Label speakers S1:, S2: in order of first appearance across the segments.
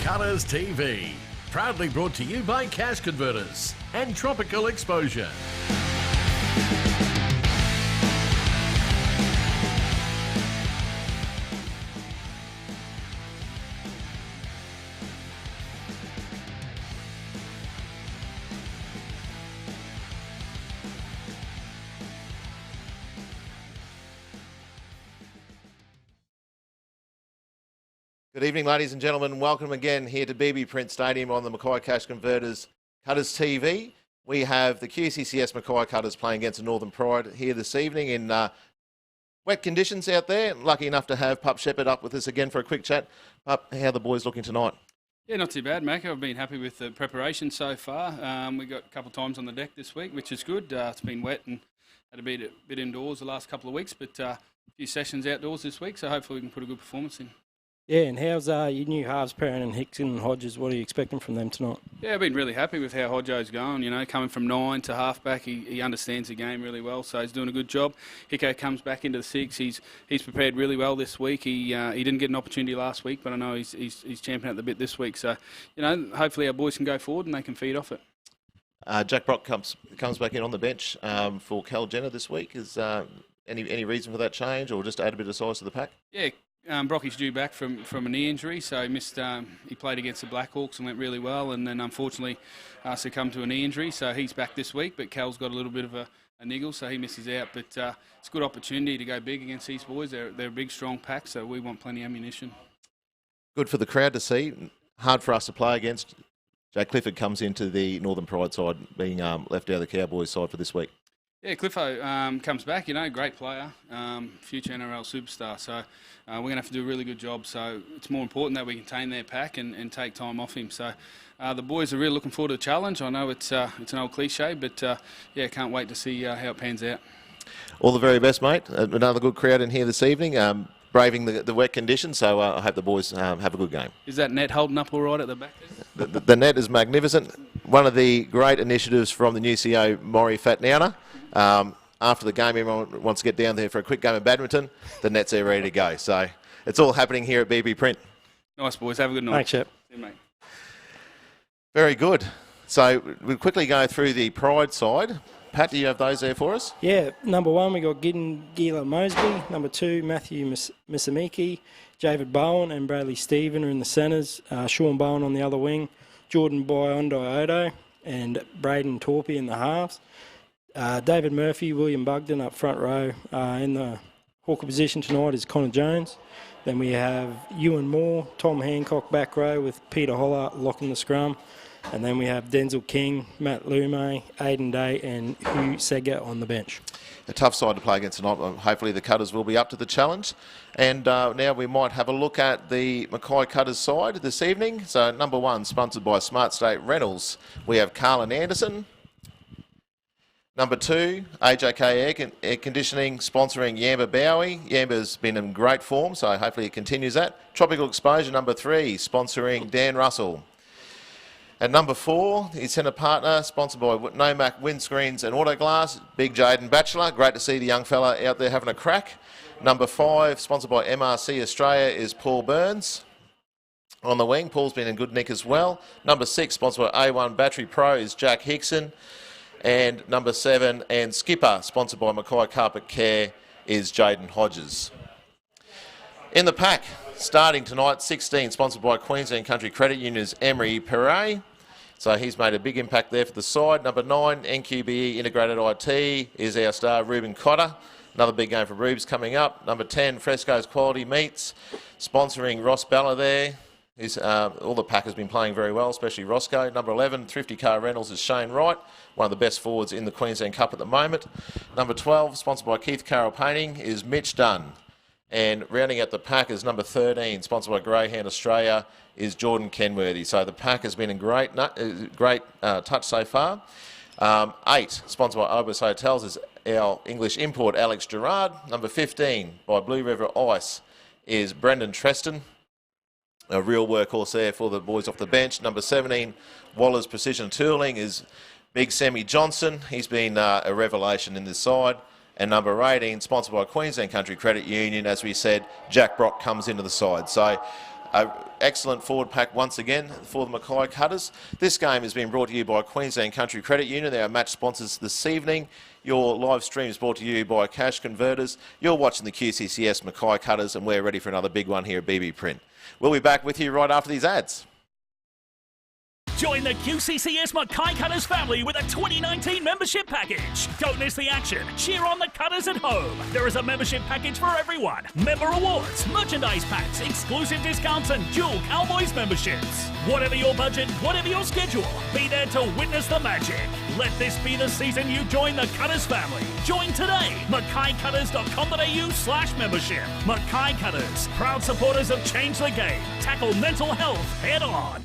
S1: Colours TV. Proudly brought to you by Cash Converters and Tropical Exposure.
S2: Good evening, ladies and gentlemen. Welcome again here to BB Print Stadium on the Mackay Cash Converters Cutters TV. We have the QCCS Mackay Cutters playing against the Northern Pride here this evening in wet conditions out there. Lucky enough to have Pup Shepherd up with us again for a quick chat. Pup, how are the boys looking tonight?
S3: Yeah, not too bad, Mackay. I've been happy with the preparation so far. We got a couple of times on the deck this week, which is good. It's been wet and had a bit indoors the last couple of weeks, but a few sessions outdoors this week, so hopefully we can put a good performance in.
S4: Yeah, and how's your new halves, Perrin and Hickson and Hodges? What are you expecting from them tonight? Yeah,
S3: I've been really happy with how Hodjo's going. You know, coming from 9 to halfback, he understands the game really well, so he's doing a good job. Hicko comes back into the 6. He's prepared really well this week. He didn't get an opportunity last week, but I know he's champing at the bit this week. So, you know, hopefully our boys can go forward and they can feed off it.
S2: Jack Brock comes back in on the bench for Cal Jenner this week. Is any reason for that change, or just to add a bit of size to the pack?
S3: Yeah. Brocky's due back from a knee injury, so he missed. He played against the Blackhawks and went really well, and then unfortunately succumbed to a knee injury. So he's back this week, but Cal's got a little bit of a niggle, so he misses out. But it's a good opportunity to go big against these boys. They're a big, strong pack, so we want plenty of ammunition. Good
S2: for the crowd to see. Hard for us to play against. Jay Clifford comes into the Northern Pride side, being left out of the Cowboys side for this week.
S3: Yeah, Cliffo comes back, you know, great player, future NRL superstar. So we're going to have to do a really good job. So it's more important that we contain their pack and take time off him. So the boys are really looking forward to the challenge. I know it's an old cliche, but yeah, can't wait to see how it pans out.
S2: All the very best, mate. Another good crowd in here this evening, braving the wet conditions. So I hope the boys have a good game.
S3: Is that net holding up all right at the back there?
S2: The net is magnificent. One of the great initiatives from the new CEO, Maury Fatniana. After the game, everyone wants to get down there for a quick game of badminton. The net's there ready to go. So it's all happening here at BB Print.
S3: Nice, boys. Have a good night.
S4: Thanks, Shep.
S3: See you, mate.
S2: Very good. So we'll quickly go through the Pride side. Pat, do you have those there for us?
S4: Yeah, number 1, we got Gila Mosby. Number 2, Matthew Misamiki. David Bowen and Bradley Stephen are in the centres. Sean Bowen on the other wing. Jordan Biondo and Braden Torpy in the halves. David Murphy, William Bugden up front row. In the hooker position tonight is Connor Jones. Then we have Ewan Moore, Tom Hancock back row with Peter Holler locking the scrum. And then we have Denzel King, Matt Lume, Aidan Day and Hugh Sega on the bench.
S2: A tough side to play against tonight. Hopefully the Cutters will be up to the challenge. And now we might have a look at the Mackay Cutters side this evening. So number 1, sponsored by Smart State Rentals. We have Carlin Anderson. Number 2, AJK Air Conditioning, sponsoring Yamba Bowie. Yamba's been in great form, so hopefully it continues that. Tropical Exposure, number 3, sponsoring Dan Russell. And number 4, his centre partner, sponsored by Nomac Windscreens and Autoglass, Big Jaden Batchelor. Great to see the young fella out there having a crack. Number 5, sponsored by MRC Australia, is Paul Burns. On the wing, Paul's been in good nick as well. Number 6, sponsored by A1 Battery Pro, is Jack Hickson. And number 7 and skipper, sponsored by Mackay Carpet Care, is Jaden Hodges. In the pack, starting tonight, 16, sponsored by Queensland Country Credit Union, is Emery Perret. So he's made a big impact there for the side. Number 9, NQBE Integrated IT, is our star Ruben Cotter. Another big game for Rubes coming up. Number 10, Fresco's Quality Meats, sponsoring Ross Bella there. All the pack has been playing very well, especially Roscoe. Number 11, Thrifty Car Rentals, is Shane Wright, one of the best forwards in the Queensland Cup at the moment. Number 12, sponsored by Keith Carroll Painting, is Mitch Dunn. And rounding out the pack is number 13, sponsored by Greyhound Australia, is Jordan Kenworthy. So the pack has been in great touch so far. 8, sponsored by Obus Hotels, is our English import, Alex Gerard. Number 15, by Blue River Ice, is Brendan Treston. A real workhorse there for the boys off the bench. Number 17, Waller's Precision Tooling, is Big Sammy Johnson. He's been a revelation in this side. And number 18, sponsored by Queensland Country Credit Union, as we said, Jack Brock comes into the side. So An excellent forward pack once again for the Mackay Cutters. This game has been brought to you by Queensland Country Credit Union. They are match sponsors this evening. Your live stream is brought to you by Cash Converters. You're watching the QCCS Mackay Cutters, and we're ready for another big one here at BB Print. We'll be back with you right after these ads.
S5: Join the QCCS Mackay Cutters family with a 2019 membership package. Don't miss the action. Cheer on the Cutters at home. There is a membership package for everyone. Member awards, merchandise packs, exclusive discounts and dual Cowboys memberships. Whatever your budget, whatever your schedule, be there to witness the magic. Let this be the season you join the Cutters family. Join today. MackayCutters.com.au/membership. Mackay Cutters, proud supporters of Change the Game. Tackle mental health head on.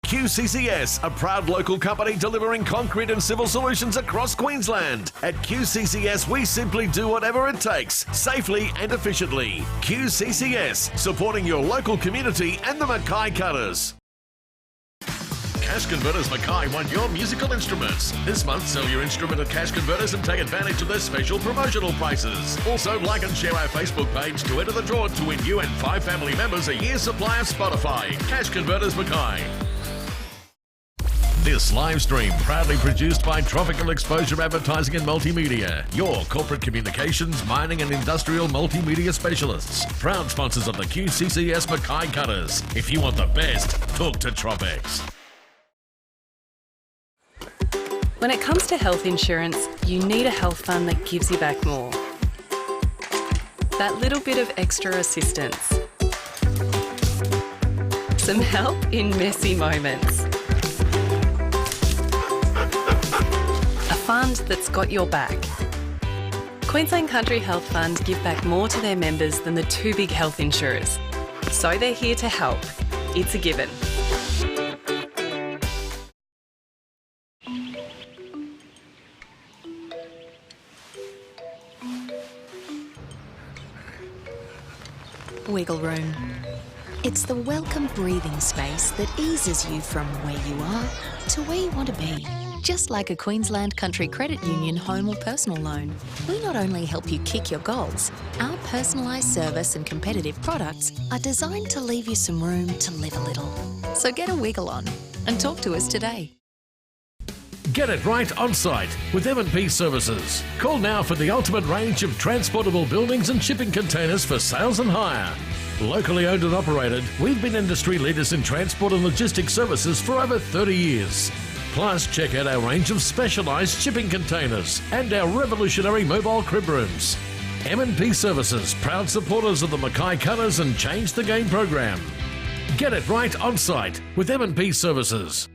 S1: QCCS, a proud local company delivering concrete and civil solutions across Queensland. At QCCS, we simply do whatever it takes, safely and efficiently. QCCS, supporting your local community and the Mackay Cutters. Cash Converters Mackay want your musical instruments. This month, sell your instrument at Cash Converters and take advantage of their special promotional prices. Also, like and share our Facebook page to enter the draw to win you and 5 family members a year's supply of Spotify. Cash Converters Mackay. This live stream proudly produced by Tropical Exposure Advertising and Multimedia, your corporate communications, mining and industrial multimedia specialists. Proud sponsors of the QCCS Mackay Cutters. If you want the best, talk to Tropex.
S6: When it comes to health insurance, you need a health fund that gives you back more. That little bit of extra assistance. Some help in messy moments. A fund that's got your back. Queensland Country Health Fund give back more to their members than the 2 big health insurers. So they're here to help. It's a given.
S7: Wiggle room. It's the welcome breathing space that eases you from where you are to where you want to be. Just like a Queensland Country Credit Union home or personal loan, we not only help you kick your goals, our personalised service and competitive products are designed to leave you some room to live a little. So get a wiggle on and talk to us today.
S1: Get it right on site with M&P Services. Call now for the ultimate range of transportable buildings and shipping containers for sales and hire. Locally owned and operated, we've been industry leaders in transport and logistics services for over 30 years. Plus, check out our range of specialised shipping containers and our revolutionary mobile crib rooms. M&P Services, proud supporters of the Mackay Cutters and Change the Game program. Get it right on site with M&P Services.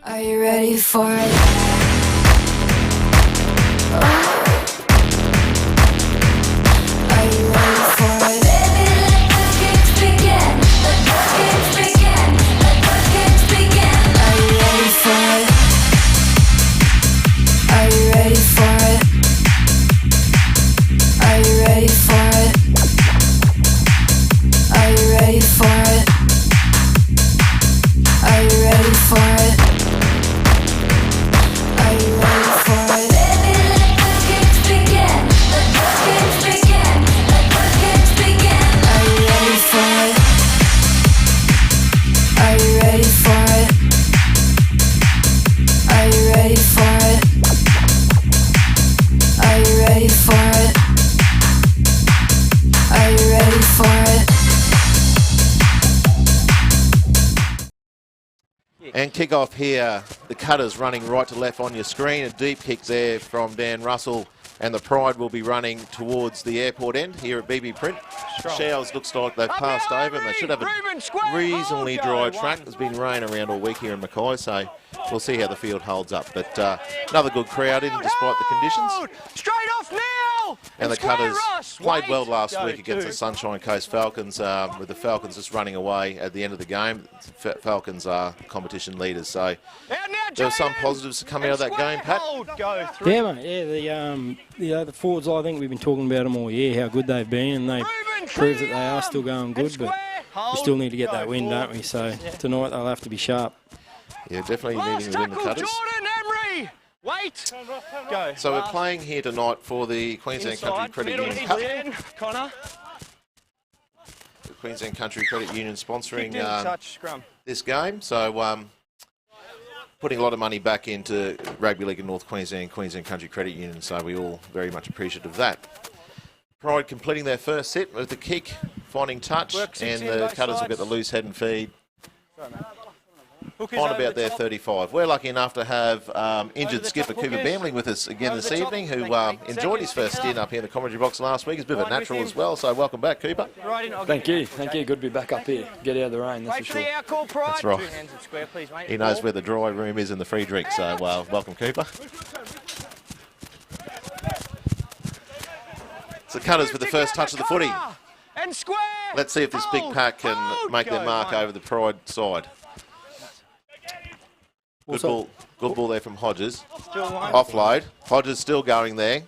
S8: Are you ready for it? Are you ready for it? Baby, let the games begin. Let the games begin. Let the games begin. Are you ready for it? Are you ready for it? Are you ready for it? Are you ready for it? Are you ready for it? Are you ready for it? Baby, let the games begin. Let the games begin. Let the games begin. Are you ready for it? Are you ready for it? Are you ready for it? Are you ready for it? Are you ready for it?
S2: And kick off here, the Cutters running right to left on your screen. A deep kick there from Dan Russell, and the Pride will be running towards the airport end here at BB Print. Showers looks like they've passed over, and they should have a reasonably dry track. There's been rain around all week here in Mackay, so we'll see how the field holds up. But another good crowd in despite the conditions.
S9: Straight off now!
S2: And the Cutters played well last week against the Sunshine Coast Falcons, with the Falcons just running away at the end of the game. Falcons are competition leaders, so there were some positives to come out of that game, Pat.
S4: Yeah, mate. Yeah, the forwards, I think we've been talking about them all year, how good they've been, and they prove that they are still going good, but we still need to get that win, don't we? So tonight they'll have to be sharp.
S2: Yeah, definitely needing to win the Cutters.
S9: Wait! Go.
S2: So we're playing here tonight for the Queensland Country Credit Union Cup.
S9: Connor.
S2: The Queensland Country Credit Union sponsoring
S9: Scrum.
S2: this game. So putting a lot of money back into Rugby League in North Queensland, Queensland Country Credit Union. So we're all very much appreciative of that. Pride completing their first set with the kick, finding touch, and the Cutters will get the loose head and feed. On about their 35. We're lucky enough to have injured skipper Cooper Bamling with us again this evening, who enjoyed his first stint up here in the commentary box last week. He's a bit of a natural as well, so welcome back, Cooper.
S10: Thank you. Good to be back up here. Get out of the rain, that's for sure.
S2: That's right. He knows where the dry room is and the free drink, so welcome, Cooper. So Cutters with the first touch of the footy. Let's see if this big pack can make their mark over the Pride side. Good ball there from Hodges. Offload. Hodges still going there.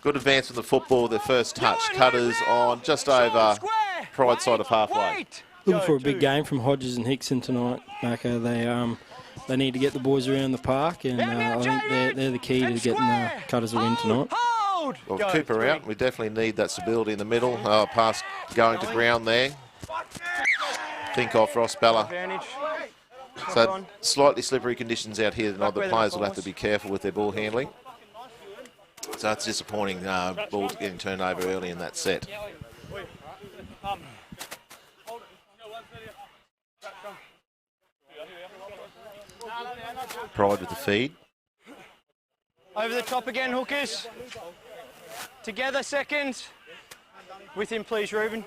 S2: Good advance from the football, their first touch. Cutters on just over Pride side of halfway.
S4: Looking for a big game from Hodges and Hickson tonight, Mackay. They need to get the boys around the park, and I think they're the key to getting the Cutters a win tonight.
S2: Well, Cooper out. We definitely need that stability in the middle. Pass going to ground there. Think off Ross Bella. So slightly slippery conditions out here tonight. The players will have to be careful with their ball handling. So it's disappointing balls getting turned over early in that set. Pride with the feed.
S9: Over the top again, hookers. Together, seconds. With him, please, Ruben.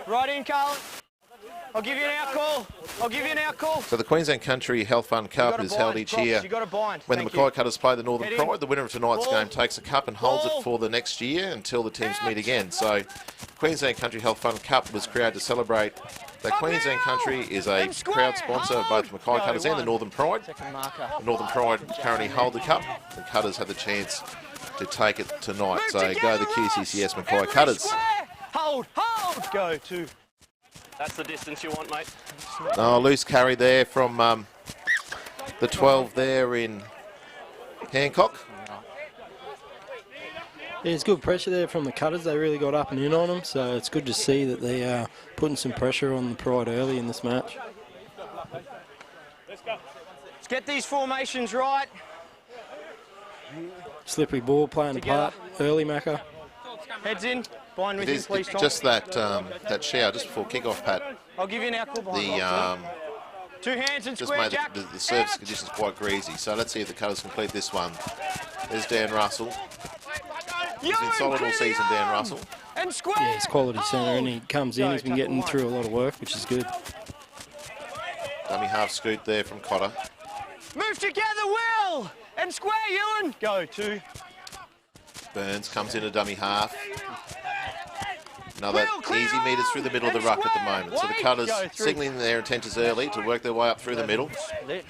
S9: Right in, Carl. I'll give you an out call.
S2: So the Queensland Country Health Fund Cup is held each year when the Mackay Cutters play the Northern Pride. The winner of tonight's game takes a cup and holds it for the next year until the teams meet again. So Queensland Country Health Fund Cup was created to celebrate that Queensland Country is a proud sponsor of both the Mackay Cutters and the Northern Pride. The Northern Pride currently hold the cup. The Cutters have the chance to take it tonight. So go the QCCS Mackay Cutters.
S9: Hold, go to. That's the distance you want, mate.
S2: Oh, loose carry there from the 12 there in Hancock.
S4: Yeah, it's good pressure there from the Cutters. They really got up and in on them, so it's good to see that they are putting some pressure on the Pride early in this match.
S9: Let's get these formations right.
S4: Slippery ball playing a part early, Mackay.
S9: Heads in. Bind with
S2: It
S9: him,
S2: is
S9: please, Tom.
S2: just that shower just before kick-off, Pat.
S9: I'll give you an out call behind. Two hands and
S2: just
S9: square,
S2: made
S9: Jack.
S2: the service conditions quite greasy. So let's see if the Cutters complete this one. There's Dan Russell. He's been solid all season, Dan Russell.
S9: And square.
S4: Yeah, he's quality centre, and he comes in. He's been getting through a lot of work, which is good.
S2: Dummy half scoot there from Cotter.
S9: Move together, Will. And square, Ewan. Go, 2.
S2: Burns comes in a dummy half. Another
S9: Will, clear
S2: easy meters through the middle of the
S9: and
S2: ruck at the
S9: square.
S2: moment. So the
S9: Wait,
S2: Cutters
S9: go, 3.
S2: signalling their intentions early to work their way up through the middle.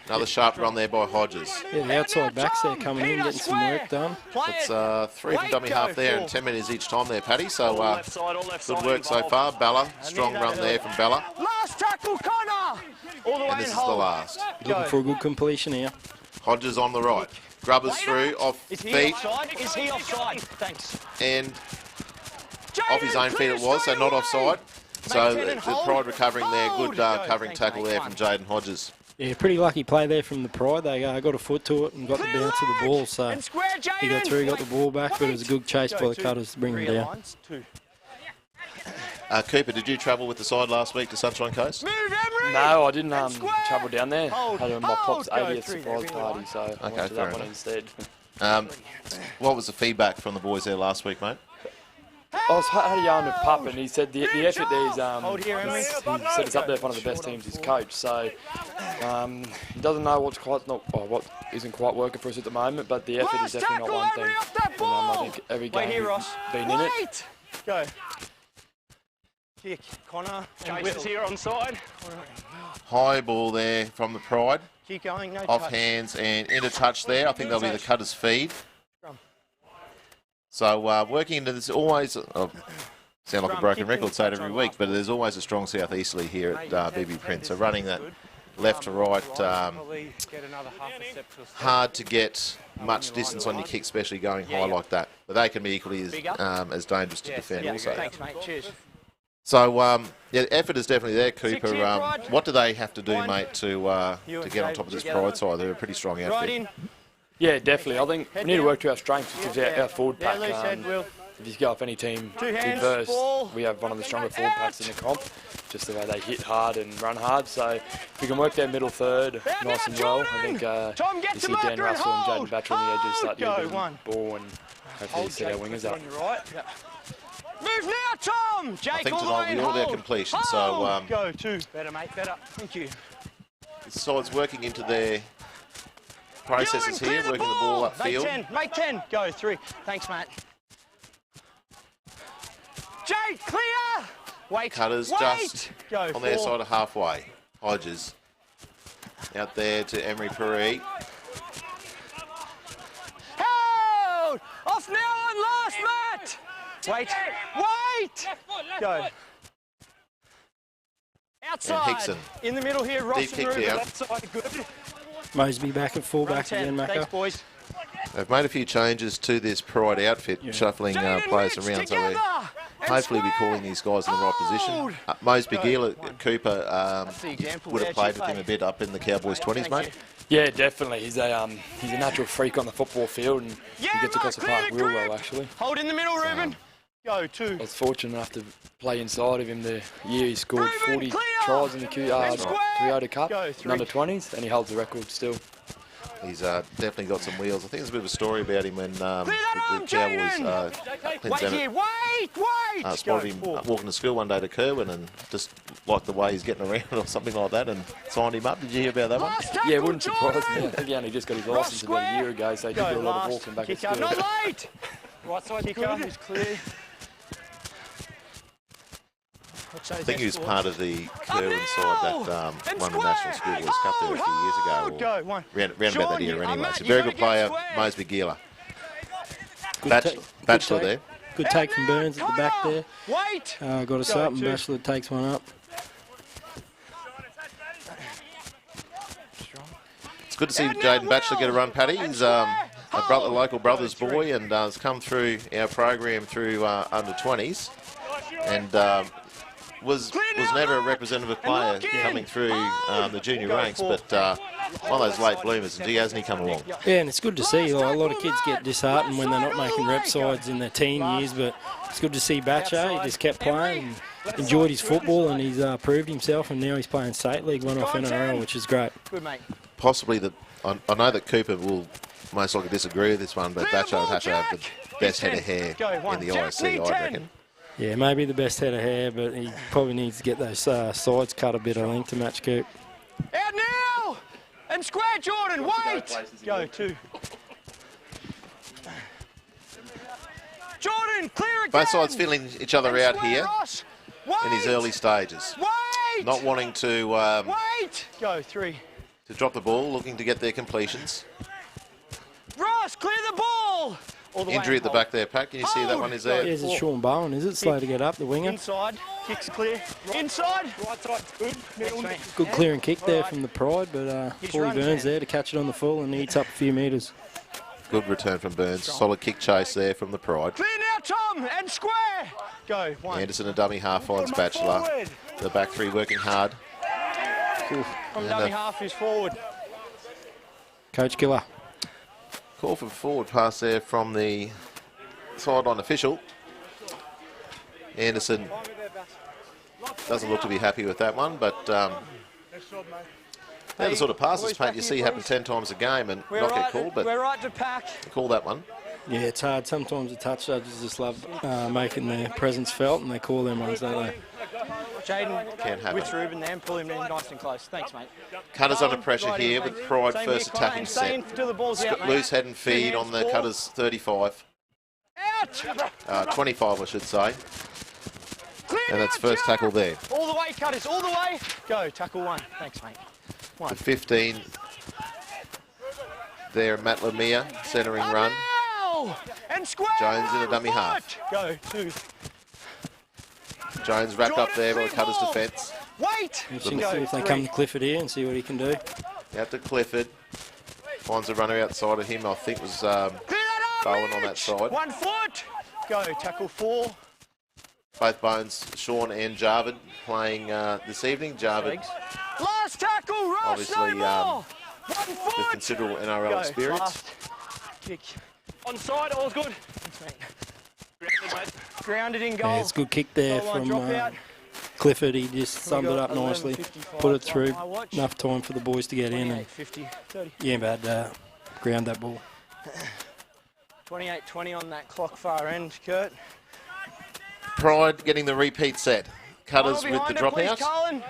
S2: Another sharp run there by Hodges.
S4: Yeah, the outside backs there coming in, getting some work done.
S2: It's 3 from dummy half there and 10 minutes each time there, Paddy. So good work so far. Bella, strong run there from Bella.
S9: Last tackle, Connor. All the way
S2: And this
S9: and
S2: is the
S9: hold.
S2: last.
S4: Looking for a good completion here.
S2: Hodges on the right. Grubbers through, off
S9: Is he
S2: feet,
S9: offside? Is he offside? Thanks.
S2: and off his own feet it was, so not offside. So the Pride recovering there. Good covering tackle there from Jaden Hodges.
S4: Yeah, pretty lucky play there from the Pride. They got a foot to it and got the bounce of the ball. So
S9: And square, Jaden.
S4: he got through, got the ball back, but it was a good chase by the Cutters to bring him down.
S2: Cooper, did you travel with the side last week to Sunshine Coast?
S9: Move, Emery.
S10: No, I didn't
S9: And square.
S10: travel down there.
S9: Hold,
S10: Had my pop's
S9: hold. Go,
S10: 80th
S9: 3
S10: surprise
S9: there,
S10: party, so I
S2: Okay,
S10: went to
S2: fair
S10: that one
S2: enough.
S10: instead.
S2: What was the feedback from the boys there last week, mate?
S10: I had a yarn with Pup, and he said the effort there's
S9: Hold here, Emery.
S10: he said it's up there with one of the best teams he's coached. So he doesn't know what isn't quite working for us at the moment, but the effort is
S9: Last
S10: definitely not one
S9: tackle,
S10: thing.
S9: Emery, off that
S10: And,
S9: ball.
S10: I think every
S9: Wait
S10: game
S9: here,
S10: we've
S9: Ross.
S10: been in it.
S9: Wait. Go. Kick, Connor. And Will.
S11: here on side.
S2: High ball there from the Pride.
S9: Keep going, no
S2: Off
S9: touch.
S2: hands and into touch there. I think that'll be the Cutters' feed. So working into this always, sound like a broken record, say it every week, but there's always a strong southeasterly here at BB Prince. So running that left to right, hard to get much distance on your kick, especially going high like that. But they can be equally as dangerous to defend also.
S9: Thanks, mate. Cheers.
S2: So, yeah, effort is definitely there, Cooper. What do they have to do, mate, to get on top of this Pride side? They're a pretty strong
S9: Right
S2: outfit.
S9: in.
S10: Yeah, definitely. I think we need to work to our strengths, which is our forward
S9: Yeah,
S10: pack.
S9: loose head, Will.
S10: If you go off any team
S9: Two hands,
S10: reverse,
S9: ball.
S10: we have one of the stronger forward packs in the comp, just the way they hit hard and run hard. So if we can work their middle third nice and well, I think
S9: Tom, get
S10: you
S9: to
S10: see
S9: marker
S10: Dan
S9: and
S10: Russell and
S9: hold.
S10: Jaden Batcher on the edges start
S9: Hold.
S10: doing
S9: Go, one.
S10: ball and hopefully set our wingers up.
S9: On your right. Move now, Tom. Jake,
S2: I think
S9: all the way
S2: tonight
S9: and
S2: we all their
S9: hold.
S2: completion.
S9: Hold.
S2: So
S9: Go, 2. Better, mate, better. Thank you.
S2: so it's working into their processes
S9: Ewan,
S2: here,
S9: clear
S2: working the ball upfield.
S9: Make 10. Go, 3. Thanks, mate. Jake, clear. Wait.
S2: Cutters
S9: Wait.
S2: just
S9: Go,
S2: on their
S9: 4.
S2: side of halfway. Hodges out there to Emery Puri.
S9: Hold. Off now on last, Matt. Wait. Wait. Go. Outside.
S2: Hickson.
S9: In the middle here, Ross
S2: Deep
S9: and
S2: kick
S9: Ruben.
S2: out.
S9: Left side, good.
S4: Mosby back at full
S9: Run
S4: back
S9: 10.
S4: again, Mackay.
S9: Thanks, boys.
S2: They've made a few changes to this Pride outfit, shuffling players
S9: Rich
S2: around. So
S9: together.
S2: we're
S9: And
S2: hopefully be
S9: square.
S2: calling these guys in the right
S9: Hold.
S2: position. Mosby Gila, Cooper
S9: the example
S2: would
S9: there,
S2: have played with
S9: Chief,
S2: him a bit up in the Cowboys 20s, mate.
S10: Yeah, definitely. He's a natural freak on the football field, and
S9: Yeah,
S10: he gets across the
S9: Mark,
S10: park
S9: clear,
S10: real well,
S9: grip.
S10: actually.
S9: Hold in the middle, Ruben. Go, 2.
S10: I was fortunate enough to play inside of him the year he scored
S9: Ruben,
S10: 40
S9: clear.
S10: tries in the Toyota Cup,
S9: Go,
S10: in
S9: 3.
S10: under 20s, and he holds the record still.
S2: He's definitely got some wheels. I think there's a bit of a story about him when the
S9: arm,
S2: Cowboys,
S9: Jaden.
S2: Clint
S9: Wait
S2: Bennett,
S9: here. Wait.
S2: spotted him
S9: Go, 4.
S2: walking to school one day to Kerwin and just liked the way he's getting around or something like that and signed him up. Did you hear about that one?
S9: Last tackle,
S10: Yeah, it wouldn't surprise me. I
S9: Jordan.
S10: think he only just got his
S9: Ross
S10: licence about a
S9: square.
S10: year ago, so he did
S9: Go,
S10: do a lot of
S9: last.
S10: walking back at
S9: Kicker,
S10: school.
S9: not late. Right side kicker is clear.
S2: I think he was part of the Kerwin side that won the National Schoolboys Cup there a few years ago. Or
S9: Go, 1.
S2: round about that
S9: Sean,
S2: era anyway.
S9: Matt,
S2: So
S9: you
S2: very
S9: gotta
S2: good
S9: get
S2: player,
S9: square.
S2: Mosby Gila.
S4: Good
S2: Bachelor
S4: take.
S2: there.
S4: Good take from Burns at the back there.
S9: Wait.
S4: Got us
S9: Go,
S4: up, and
S9: 2.
S4: Batchelor takes one up.
S2: It's good to see Jaden Batchelor get a run, Paddy. He's a local brother's boy and has come through our program through under 20s and was never a representative player coming through the junior ranks, but one of those late bloomers, and gee, hasn't he come along?
S4: Yeah, and it's good to see. Like, a lot of kids get disheartened when they're not making rep sides in their teen years, but it's good to see Batcher. He just kept playing, and enjoyed his football, and he's proved himself, and now he's playing State League, one off NRL, which is great.
S9: Good, mate.
S2: Possibly I know that Cooper will most likely disagree with this one, but Batcher would have to have the best head of hair in the ISC, I reckon.
S4: Yeah, maybe the best head of hair, but he probably needs to get those sides cut a bit, I think, to match Coop.
S9: Out now. And square, Jordan, wait! Go, 2. Jordan, clear again!
S2: Both sides feeling each other
S9: And
S2: out
S9: square,
S2: here
S9: Ross.
S2: in these
S9: Wait!
S2: early stages.
S9: Wait!
S2: Not wanting to
S9: Wait! Go, 3.
S2: drop the ball, looking to get their completions.
S9: Ross, clear the ball! All the way
S2: Injury at
S9: and
S2: the
S9: hold.
S2: back there, Pat. Can you see that one is there?
S4: Here's a Sean Bowen, is it? Slow to get up, the winger.
S9: Inside, kicks clear. Inside. Right side, good.
S4: Good clearing kick there from the Pride, but
S9: He's
S4: Paulie
S9: run,
S4: Burns
S9: Ken.
S4: there to catch it on the full and he eats up a few metres.
S2: Good return from Burns. Solid kick chase there from the Pride.
S9: Clear now, Tom, and square. Go, 1.
S2: Anderson, a dummy half, finds Batchelor. The back 3 working hard.
S9: From
S2: And
S9: dummy
S2: a
S9: half is forward.
S4: Coach Killer.
S2: call for forward pass there from the sideline official. Anderson doesn't look to be happy with that one, but they're the sort of passes, Pat, you see happen 10 times a game and not get called, but
S9: We're right to pack.
S2: call that one.
S4: Yeah, it's hard. Sometimes the touch judges just love making their presence felt and they call them ones, don't they?
S9: Jaden
S2: Can't have
S9: with
S2: it.
S9: Ruben there and pull him in nice and close. Thanks, mate.
S2: Cutters under pressure
S9: Right in,
S2: here
S9: mate.
S2: with Pride
S9: Same
S2: first
S9: here, Connor,
S2: attacking
S9: and stay in
S2: set.
S9: till the ball's out, mate.
S2: Loose head and feed on the
S9: hands,
S2: Cutters 35.
S9: Out!
S2: 25, I should say.
S9: Clear
S2: And that's
S9: now,
S2: first
S9: Jack.
S2: tackle there.
S9: All the way, Cutters, all the way. Go, tackle 1. Thanks, mate. 1.
S2: The 15 there, Matt Lemire, centering run.
S9: Now! And square.
S2: Jones in a dummy
S9: foot.
S2: half.
S9: Go, 2.
S2: Jones wrapped up there by the
S9: Jordan,
S2: Cutters
S9: ball.
S2: defence.
S9: Wait!
S4: Interesting
S9: Go,
S4: to see if they
S9: 3.
S4: come to Clifford here and see what he can do.
S2: Out to Clifford. Finds a runner outside of him, I think was
S9: Clear that up,
S2: Bowen on that
S9: Rich.
S2: side.
S9: 1 foot. Go, tackle 4.
S2: Both Bones, Sean and Jarvid playing this evening. Jarvid
S9: Last tackle, Ross,
S2: Obviously,
S9: no more. 1
S2: with
S9: foot.
S2: considerable NRL
S9: Go,
S2: experience.
S9: last kick. Onside, all's good. Grounded in goal.
S4: Yeah, it's a good kick there
S9: Goal line
S4: from
S9: drop out.
S4: Clifford. He just summed it up
S9: 11,
S4: nicely.
S9: 55
S4: Put it through.
S9: my watch.
S4: Enough time for the boys to get in
S9: 28,
S4: and
S9: 50, 30.
S4: yeah, but ground that ball.
S9: 28-20 on that clock far end, Kurt.
S2: Pride getting the repeat set. Cutters
S9: Ball
S2: with the
S9: behind it, please,
S2: dropout.
S9: Colin.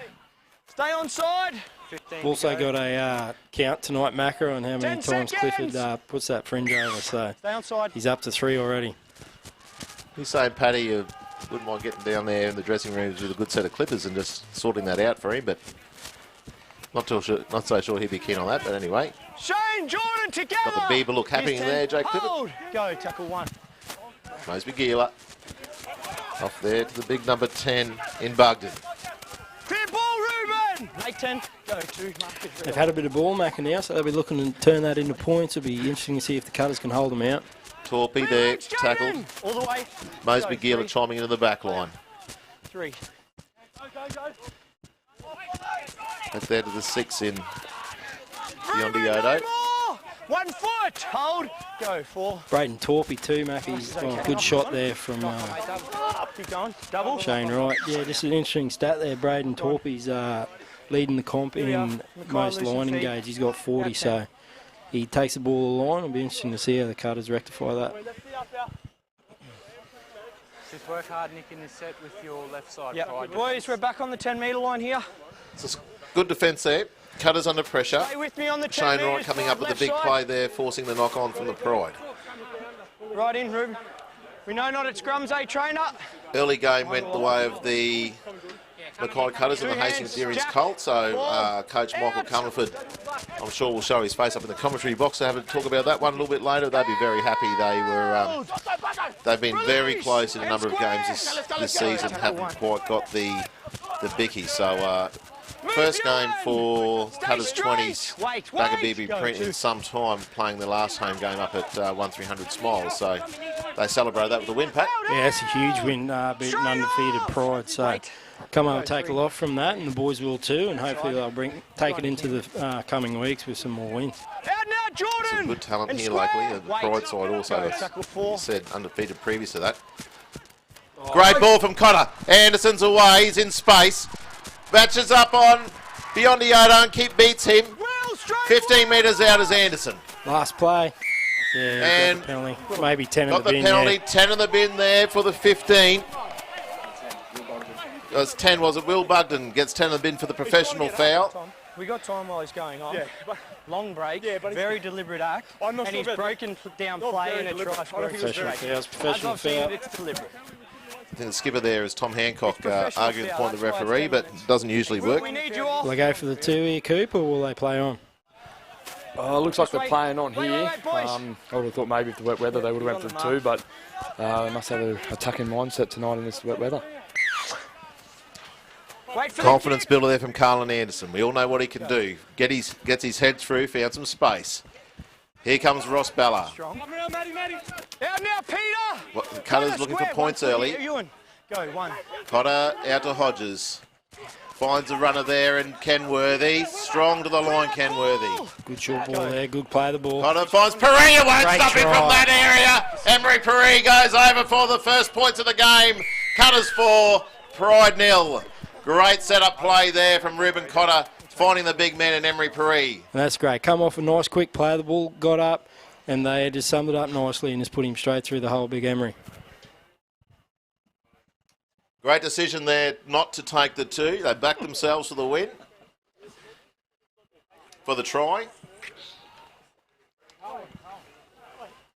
S9: Stay on side. 15 to
S4: Also
S9: go.
S4: got a count tonight, Mackay, on how many
S9: 10
S4: times
S9: seconds.
S4: Clifford puts that fringe over. So
S9: Stay on side.
S4: he's up to 3 already.
S2: He's saying, Paddy, you wouldn't mind getting down there in the dressing rooms with a good set of clippers and just sorting that out for him, but not so sure he'd be keen on that. But anyway,
S9: Shane, Jordan, together.
S2: got the Bieber look happening
S9: Here's 10.
S2: there, Jake Clifford.
S9: Hold. Go, tackle 1.
S2: Mosby Gila off there to the big number 10 in Bugden.
S9: Clear ball, Ruben. Make 10. Go, 2.
S4: They've had a bit of ball, Mackay, now, so they'll be looking to turn that into points. It'll be interesting to see if the Cutters can hold them out.
S2: Torpy there, tackled.
S9: All the way.
S2: Mosby
S9: Go,
S2: Gila
S9: 3.
S2: chiming into the back line.
S9: 3.
S2: That's there to the 6 in Beyond
S9: Ruben, no
S2: Yodo.
S9: more. 1 foot. Hold. Go, 4.
S4: Braden Torpy too, Mackay. Oh, good shot there from
S9: Keep going. Double.
S4: Shane Wright. Yeah, just an interesting stat there. Braden Torpy's leading the comp in most line engage. He's got 40, so he takes the ball to the line. It'll be interesting to see how the Cutters rectify that.
S11: Just work hard, Nick, in this set with your left side.
S9: Yeah,
S11: Pride
S9: boys, we're back on the 10-metre line here.
S2: It's a good defence there. Cutters under pressure.
S9: Stay with me on the 10
S2: Shane
S9: metres.
S2: Wright coming up with a
S9: left
S2: big
S9: side.
S2: play there, forcing the knock on from the Pride.
S9: Right in, Ruben. We know not at scrums, trainer?
S2: Early game went the way of the Mackay Cutters and the Hastings Deerings Colts, so Coach Michael Comerford, I'm sure, will show his face up in the commentary box to have a talk about that one a little bit later. They'd be very happy. They've been very close in a number of games this season, haven't quite got the bicky. So first game for Cutters 20s, Bagabibi print in some time, playing their last home game up at 1300 Smiles. So they celebrate that with a win, Pat.
S4: Yeah, that's a huge win, beating undefeated Pride. So come on, take a lot from that, and the boys will too, and hopefully they'll take it into the coming weeks with some more wins.
S9: Out now, Jordan!
S2: Some good talent
S9: And
S2: here
S9: square.
S2: locally. The Pride side also,
S9: Go,
S2: as
S9: tackle
S2: you
S9: 4.
S2: said, undefeated previous to that. Great ball from Cotter. Anderson's away. He's in space. Batches up on Beyond Yodo and keep beats him. 15 metres out is Anderson.
S4: Last play. Yeah,
S2: And
S4: got the penalty. Maybe 10 in
S2: Got
S4: the
S2: the
S4: bin.
S2: penalty.
S4: Yeah.
S2: 10 in the bin there for the 15. It was 10, was it? Will Bugden gets 10 in the bin for the professional foul.
S9: We got time while he's going on.
S11: Yeah,
S9: Long break,
S11: but
S9: very deliberate act.
S11: I'm not
S9: and
S11: sure
S9: he's
S11: about
S9: broken down
S11: Not
S9: play
S11: very
S9: and a
S11: deliberate.
S9: try
S11: I
S9: scoring.
S11: don't think it was
S4: Professional
S11: very-
S4: fouls, professional
S9: As I've seen
S4: foul.
S9: it, it's deliberate.
S2: I think the skipper there is Tom Hancock,
S9: professional
S2: arguing the
S9: foul,
S2: point of the
S9: that's why it's
S2: referee,
S9: 10
S2: but
S9: minutes.
S2: doesn't usually work.
S9: We need you off.
S4: Will they go for the 2 here, Coop, or will they play on?
S10: Looks like they're
S9: wait.
S10: playing on
S9: Wait,
S10: here.
S9: wait, boys.
S10: I would have thought maybe if the wet weather they would have went for the 2, but they must have an attacking mindset tonight in this wet weather.
S9: Wait for
S2: Confidence
S9: the
S2: builder there from Carlin Anderson. We all know what he can do. Gets his head through, found some space. Here comes Ross Bella.
S9: Strong. Out now, Peter.
S2: The Cutter's looking for
S9: Square,
S2: points
S9: 120,
S2: early.
S9: Ewan. Go, 1.
S2: Cotter out to Hodges. Finds a runner there and Kenworthy. Strong to the line, Kenworthy.
S4: Good short ball there, good play of the ball.
S2: Cotter finds Perea, won't
S4: Great
S2: stop him
S4: try.
S2: from that area. Emery Perea goes over for the first points of the game. Cutters 4, Pride 0. Great setup play there from Ruben Cotter, finding the big man in Emery Perea.
S4: And that's great. Come off a nice quick play of the ball, got up, and they just summed it up nicely and just put him straight through the hole, big Emery.
S2: Great decision there not to take the 2. They backed themselves for the win. For the try.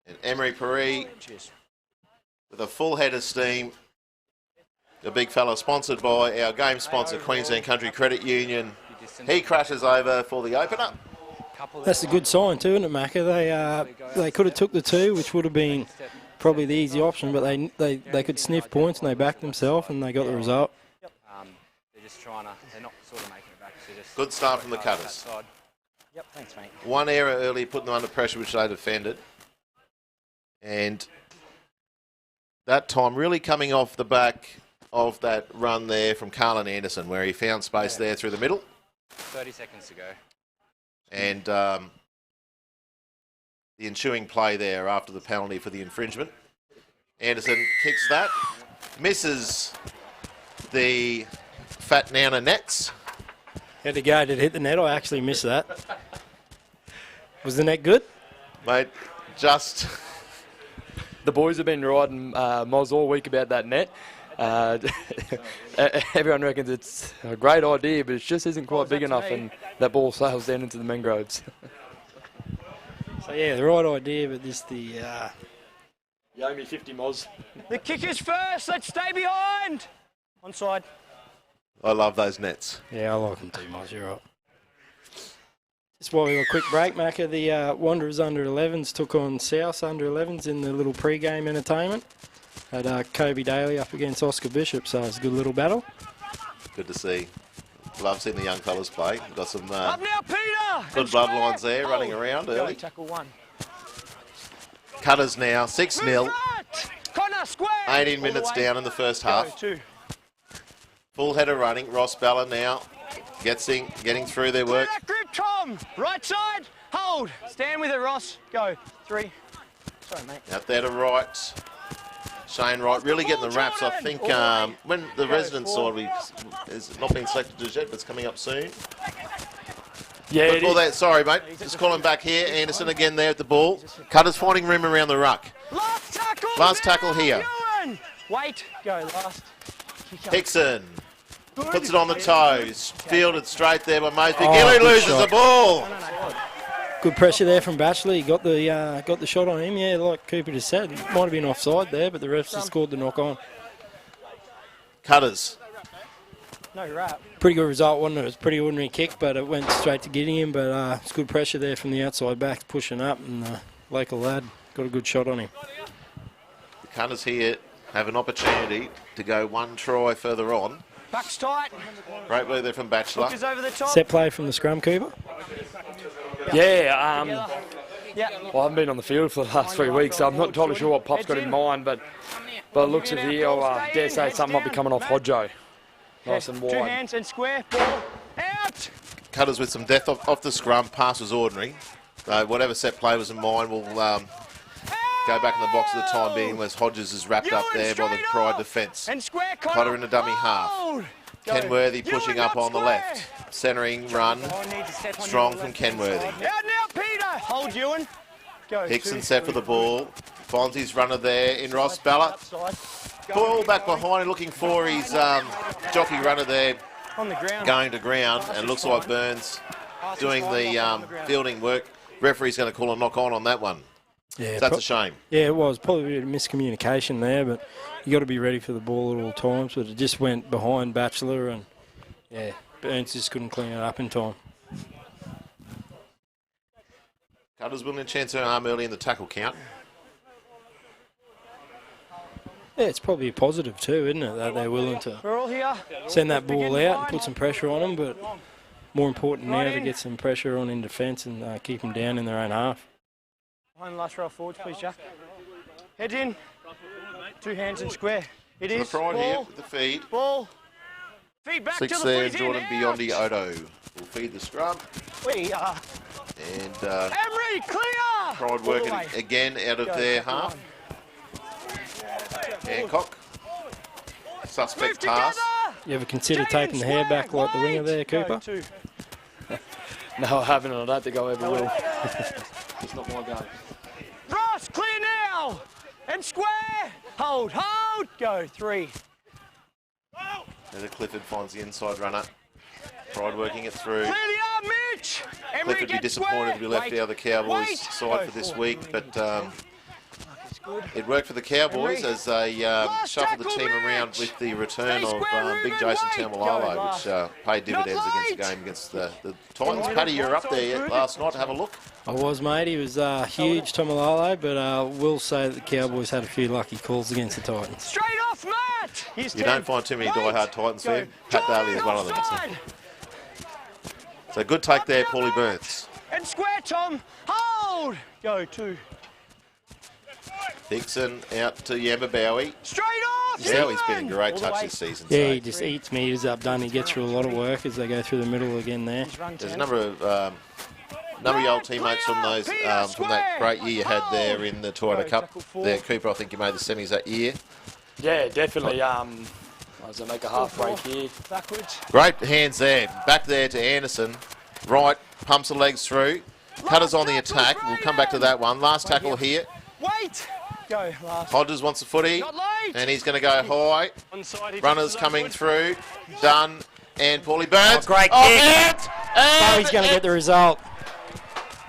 S2: And Emery Perea with a full head of steam. The big fella sponsored by our game sponsor, Queensland Country Credit Union. He crashes over for the opener.
S4: That's a good sign too, isn't it, Macca? They could have took the 2, which would have been probably the easy option, but they could sniff points and they backed themselves and they got the result.
S11: They're just trying to, they're not sort of making it back. They're just
S2: Good start from the Cutters.
S11: Yep, thanks, mate.
S2: One error early, putting them under pressure, which they defended. And that time really coming off the back of that run there from Carlin Anderson, where he found space there through the middle.
S11: 30 seconds to go.
S2: And the ensuing play there after the penalty for the infringement. Anderson kicks that, misses the Fat Nana nets.
S4: How'd it go? Did it hit the net? I actually missed that. Was the net good?
S2: Mate, just...
S10: The boys have been riding Moz all week about that net. Everyone reckons it's a great idea, but it just isn't quite big enough, and that ball sails down into the mangroves.
S4: So yeah, the right idea, but this the...
S10: You owe me 50, Moz.
S9: The kickers first. Let's stay behind. Onside.
S2: I love those nets.
S4: Yeah, I like them too much, you're right. Just while we got a quick break, Macca, the Wanderers under-11s took on South under-11s in the little pre-game entertainment. Had Kobe Daly up against Oscar Bishop, so it's a good little battle.
S2: Good to see. Love seeing the young fellas play. Got some
S9: Up now, Peter.
S2: good bloodlines there running around
S9: Go,
S2: early.
S9: tackle 1.
S2: Cutters now, 6-0.
S9: Connor, square.
S2: 18
S9: All the
S2: minutes
S9: way.
S2: down in the first
S9: Go,
S2: half.
S9: 2.
S2: Full header running. Ross Bella now getting through their work.
S9: That grip, Tom. Right side. Hold. Stand with it, Ross. Go. 3. Sorry, mate.
S2: Out there to right. Shane Wright really getting the wraps. I think when the residents side is not being selected as yet, but it's coming up soon.
S10: Yeah, it is.
S2: That, sorry, mate. Just calling back here. Anderson again there at the ball. Cutters finding room around the ruck.
S9: Last tackle.
S2: Last
S9: now,
S2: tackle here.
S9: Ewan. Wait. Go. Last. Kick up.
S2: Hickson puts it on the toes. Fielded straight there by Mosby.
S4: Oh,
S2: Gilly
S4: good
S2: loses
S4: shot.
S2: the ball.
S4: Good pressure there from Batchelor. He got the shot on him. Yeah, like Cooper just said, might have been offside there, but the refs just scored the knock on.
S2: Cutters.
S9: No wrap.
S4: Pretty good result, wasn't it? It was a pretty ordinary kick, but it went straight to getting him. But it's good pressure there from the outside back, pushing up, and local lad got a good shot on him.
S2: The Cutters here have an opportunity to go one try further on.
S9: Back's tight.
S2: Great work there from Batchelor.
S9: Hookers over the top.
S4: Set play from the scrum, Cooper.
S10: Yeah,
S9: Yeah.
S10: well, I haven't been on the field for the last 3 weeks, so I'm not entirely sure what Pop's got in mind, but by the looks of it, I dare say something might be coming off Hodjo. Nice and
S9: 2
S10: wide.
S9: hands and square. Ball. Out.
S2: Cutters with some depth off the scrum. Pass was ordinary. So whatever set play was in mind will go back in the box for the time being, whereas Hodges is wrapped up there by the Pride defence.
S9: And square.
S2: Cotter in a dummy half.
S9: Hold. Go.
S2: Kenworthy pushing
S9: Ewan
S2: up on the
S9: square.
S2: left. Centering run. Strong from Kenworthy.
S9: Out now, Peter. Hold, Ewan. Go.
S2: Hickson
S9: 2,
S2: set for the ball. Finds his runner there in Ross Bella.
S9: Outside. Go.
S2: Ball back behind, looking for his jockey runner there.
S9: On the ground.
S2: going to ground, and looks like Burns doing the fielding work. Referee's going to call a knock on that one.
S4: Yeah,
S2: That's a shame.
S4: Yeah, it was probably a bit of miscommunication there, but you got to be ready for the ball at all times. But it just went behind Batchelor, and yeah, Burns just couldn't clean it up in time.
S2: Cutters willing to chance her arm early in the tackle count.
S4: Yeah, it's probably a positive too, isn't it, that they're willing to
S9: We're all here.
S4: send that ball out and put some pressure on them, but more important now to get some pressure on in defence and keep them down in their own half.
S9: Behind the last row forwards, please, Jack. Head in. 2 hands and square. It is.
S2: The pride here
S9: Ball.
S2: with the feed.
S9: Ball. Feed back
S2: 6
S9: to the
S2: there,
S9: fleet.
S2: Jordan Biondi Odo will feed the scrub.
S9: We are.
S2: And
S9: Emery, clear!
S2: Pride
S9: All the
S2: working
S9: way.
S2: again out of
S9: Go,
S2: their
S9: go
S2: half.
S9: on.
S2: Hancock.
S9: Move
S2: Suspect
S9: together!
S2: pass.
S4: You ever consider
S9: Jaden
S4: taking the hair back like the winger there,
S9: Go,
S4: Cooper?
S9: 2.
S10: No, I haven't, and I don't think I ever will. It's not my game.
S9: Ross, clear now! And square! Hold, hold! Go, 3.
S2: And Clifford finds the inside runner. Pride working it through.
S9: Clear the arm, Mitch! Emery,
S2: Clifford would be
S9: get
S2: disappointed
S9: square.
S2: to be left
S9: Wait,
S2: out of the Cowboys
S9: wait.
S2: side
S9: Go,
S2: for this
S9: 4.
S2: week, but
S9: It's good.
S2: it worked for the Cowboys
S9: Emery.
S2: as they shuffled the
S9: tackle,
S2: team around
S9: Mitch.
S2: with the return
S9: Stay
S2: of
S9: square,
S2: Big
S9: Ruben,
S2: Jason
S9: wait.
S2: Tamalolo,
S9: Go,
S2: which paid dividends
S9: Not
S2: against the
S9: late.
S2: game against the Titans. Paddy, you're up there last night to have a look.
S4: I was, mate. He was huge, Tomalolo, but I will say that the Cowboys had a few lucky calls against the Titans.
S9: Straight off, Matt! Here's
S2: You
S9: 10.
S2: don't find too many
S9: Wait.
S2: die-hard Titans
S9: Go.
S2: fans. Pat Daly is one of them.
S9: Offside.
S2: So good take there, Paulie Burns.
S9: And square, Tom. Hold! Go, 2.
S2: Hickson out to Yamba Bowie.
S9: Straight off!
S2: Bowie's been a great
S9: All the
S2: touch
S9: way.
S2: this season.
S4: Yeah,
S2: so
S4: he just eats meters up, done. He gets through a lot of work as they go through the middle again there.
S9: He's run
S2: there's
S9: 10.
S2: a number of your old teammates from those from that great year you had there in the Toyota Cup. There, Cooper, I think you made the semis that year.
S10: Yeah, definitely. I was going to make a half break here.
S9: Backwards.
S2: Great hands there. Back there to Anderson. Right, pumps the legs through. Cutters on the attack. We'll come back to that one. Last tackle here.
S9: Wait! Go, last.
S2: Hodges wants the footy.
S9: Not late!
S2: And he's going to go high.
S9: Onside, he
S2: Runners
S9: touches
S2: coming
S9: upward.
S2: through. Done. And Paulie Burns.
S4: great kick.
S2: And
S4: He's going to get the result.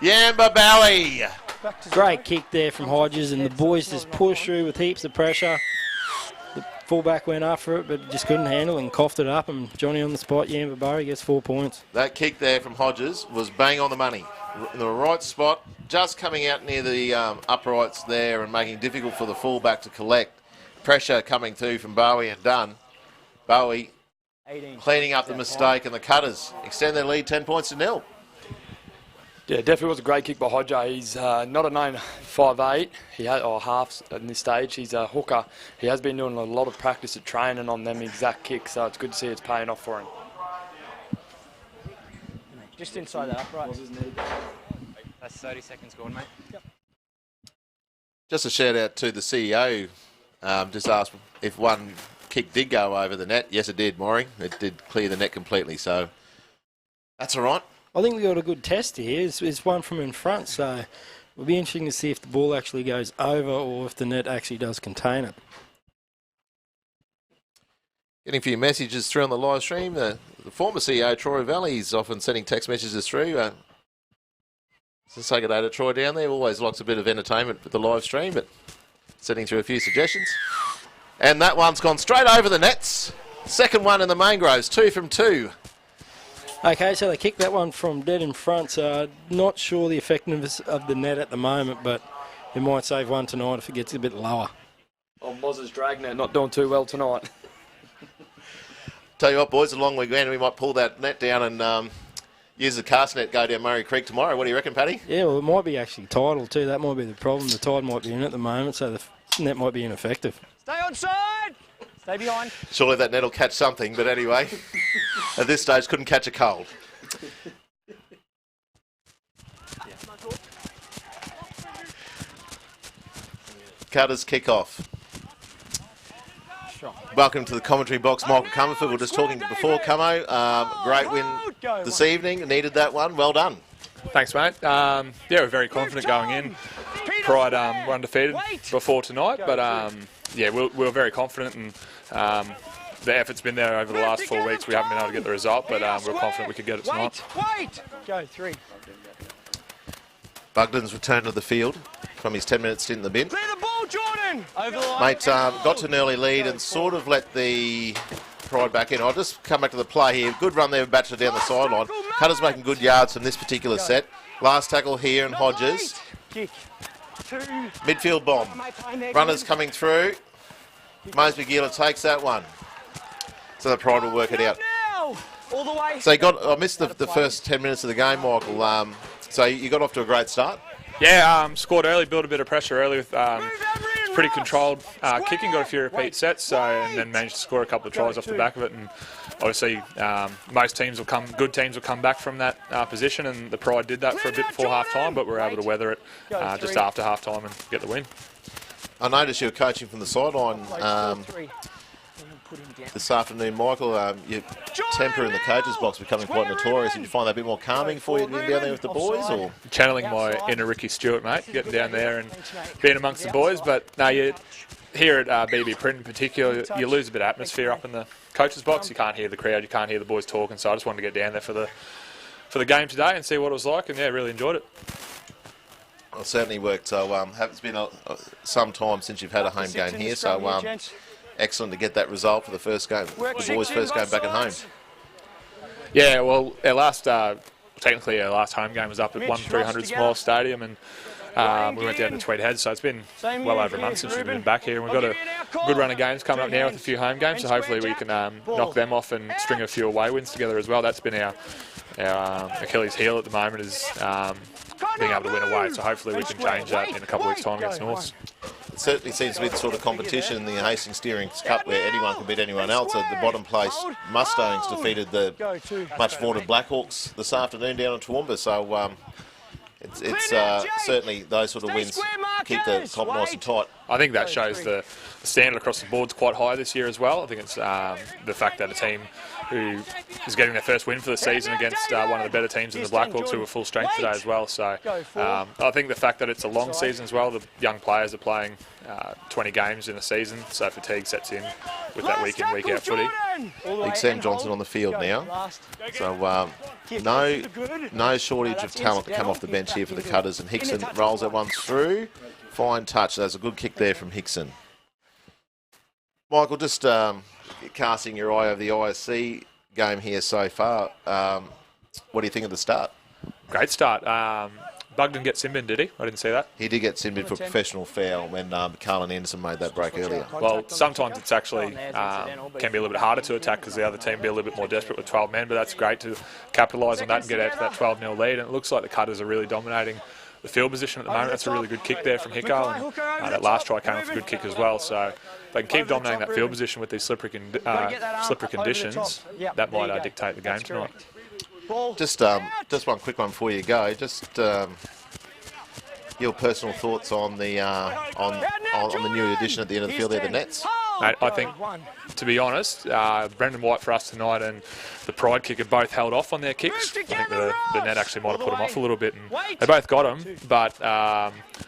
S2: Yamba Bowie.
S9: Back to
S4: Great kick there from Hodges, and the boys just pushed through with heaps of pressure. The fullback went after it, but just couldn't handle it and coughed it up. And Johnny on the spot, Yamba Burry gets 4 points.
S2: That kick there from Hodges was bang on the money. In the right spot, just coming out near the uprights there and making it difficult for the fullback to collect. Pressure coming through from Bowie and Dunn. Bowie
S9: 18.
S2: cleaning up the mistake, and the Cutters extend their lead 10 points to 0.
S10: Yeah, definitely was a great kick by Hodjo. He's not a known 5'8", or halves at this stage. He's a hooker. He has been doing a lot of practice at training on them exact kicks, so it's good to see it's paying off for him.
S9: Just inside that upright.
S11: That's 30 seconds gone, mate.
S2: Just a shout out to the CEO. Just asked if one kick did go over the net. Yes, it did, Maury. It did clear the net completely, so that's all right.
S4: I think we got a good test here. It's one from in front, so it'll be interesting to see if the ball actually goes over or if the net actually does contain it.
S2: Getting a few messages through on the live stream. The former CEO, Troy Valley, is often sending text messages through. So say good day to Troy down there. Always likes a bit of entertainment with the live stream, but sending through a few suggestions. And that one's gone straight over the nets. Second one in the Mangroves, 2 from 2.
S4: Okay, so they kicked that one from dead in front, so not sure the effectiveness of the net at the moment, but it might save one tonight if it gets a bit lower.
S10: Oh, Moz's Dragnet not doing too well tonight.
S2: Tell you what, boys, a long weekend. We might pull that net down and use the cast net, go down Murray Creek tomorrow. What do you reckon, Paddy?
S4: Yeah, well, it might be actually tidal too. That might be the problem. The tide might be in at the moment, so the net might be ineffective.
S9: Stay on side! Stay behind.
S2: Surely that net will catch something, but anyway, at this stage, couldn't catch a cold. Cutters kick off. Welcome to the commentary box, Michael Comerford. We were just talking before, Camo. Great win this evening. Needed that one. Well done.
S12: Thanks, mate. Yeah, we're very confident going in. Pride were undefeated before tonight, but yeah, we were very confident and the effort's been there over the last 4 weeks. We haven't been able to get the result, but we're confident we could get it tonight.
S9: Wait. Go 3.
S2: Bugden's returned to the field from his 10-minute stint in the bin.
S9: Clear the ball, Jordan. Over the line.
S2: Mate, got to an early lead and sort of let the Pride back in. I'll just come back to the play here. Good run there, Batchelor down the sideline. Cutters making good yards from this particular set. Last tackle here, and Hodges.
S9: Kick. 2.
S2: Midfield bomb. Runners coming through. Mosby Gila takes that one. So the Pride will work it out.
S9: All the way.
S2: So I missed the first 10 minutes of the game, Michael. So you got off to a great start?
S12: Yeah, scored early, built a bit of pressure early with pretty controlled kicking, got a few repeat sets, and then managed to score a couple of tries off the back of it. And obviously, most teams good teams will come back from that position, and the Pride did that for a bit before half-time, but we were able to weather it just after half-time and get the win.
S2: I noticed you were coaching from the sideline this afternoon, Michael. Your temper in the coach's box becoming quite notorious. Did you find that a bit more calming for you getting down there with the boys? Or
S12: channeling my inner Ricky Stewart, mate, getting down there and being amongst the boys. But no, here at BB Print in particular, you lose a bit of atmosphere up in the coach's box. You can't hear the crowd, you can't hear the boys talking. So I just wanted to get down there for the game today and see what it was like, and yeah, really enjoyed it.
S2: Well, it certainly worked. So it's been some time since you've had a home game here. So excellent to get that result for the first game, the boys' first game back at home.
S12: Yeah, well, our last home game was up at 1300 Small Stadium, and we went down to Tweed Heads, so it's been well over a month since we've been back here. And we've got a good run of games coming up now with a few home games, so hopefully we can knock them off and string a few away wins together as well. That's been our Achilles heel at the moment, is being able to win away, so hopefully we can change that in a couple of weeks' time against Norths.
S2: It certainly seems to be the sort of competition in the Hastings Steering Cup where anyone can beat anyone else. The bottom place Mustangs defeated the much vaunted Blackhawks this afternoon down in Toowoomba, so it's certainly those sort of wins keep the top nice and tight.
S12: I think that shows the standard across the board's quite high this year as well. I think it's the fact that a team who is getting their first win for the season against one of the better teams in the Blackhawks, who were full strength today as well. So I think the fact that it's a long season as well, the young players are playing 20 games in a season, so fatigue sets in with that week in, week out footy.
S2: Big Sam Johnson on the field now. So no shortage of talent to come off the bench here for the Cutters, and Hickson rolls that one through. Fine touch. That's a good kick there from Hickson. Michael, just casting your eye over the ISC game here so far, what do you think of the start?
S12: Great start. Bug didn't get sin bin, did he? I didn't see that.
S2: He did get sin bin for a professional foul when Carlin Anderson made that break earlier.
S12: Well, sometimes it's actually can be a little bit harder to attack because the other team be a little bit more desperate with 12 men, but that's great to capitalise on that and get out to that 12-0 lead. And it looks like the Cutters are really dominating the field position at the moment. That's a really good kick there from Hicko, and that last try came off a good kick as well. So they can keep dominating that field position with these slippery conditions. That might dictate the game tonight.
S2: Just one quick one before you go. Just your personal thoughts on the new addition at the end of the field there, the nets.
S12: Mate, I think, to be honest, Brendan White for us tonight and the Pride kicker both held off on their kicks. I think the net actually might have put them off a little bit, and they both got them, but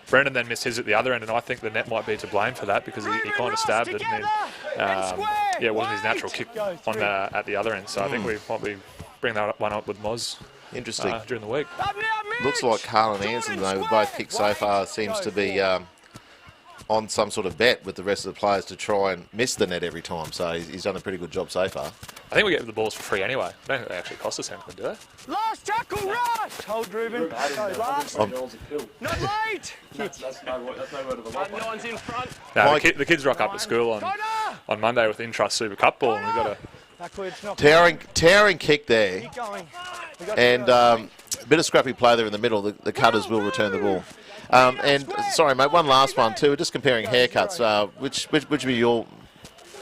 S12: Brendan then missed his at the other end, and I think the net might be to blame for that because he kind of stabbed it, and then it wasn't his natural kick on at the other end, so I think we might be bringing that one up with Moz.
S2: Interesting.
S12: During the week.
S2: Looks like Carlin Anderson, though, with both kicks so far, seems to be on some sort of bet with the rest of the players to try and miss the net every time. So he's done a pretty good job so far.
S12: I think we get the balls for free anyway. I don't think they actually cost us anything, do they?
S9: Last tackle, rush! Hold Ruben. Last. Not late!
S12: That's no word of a lot. No one's in front. No, the kids rock up at school on Monday with Intrust Super Cup ball, and we've got a
S2: towering kick there. And a bit of scrappy play there in the middle. The Cutters will return the ball. And sorry, mate, one last one too. Just comparing haircuts, which would be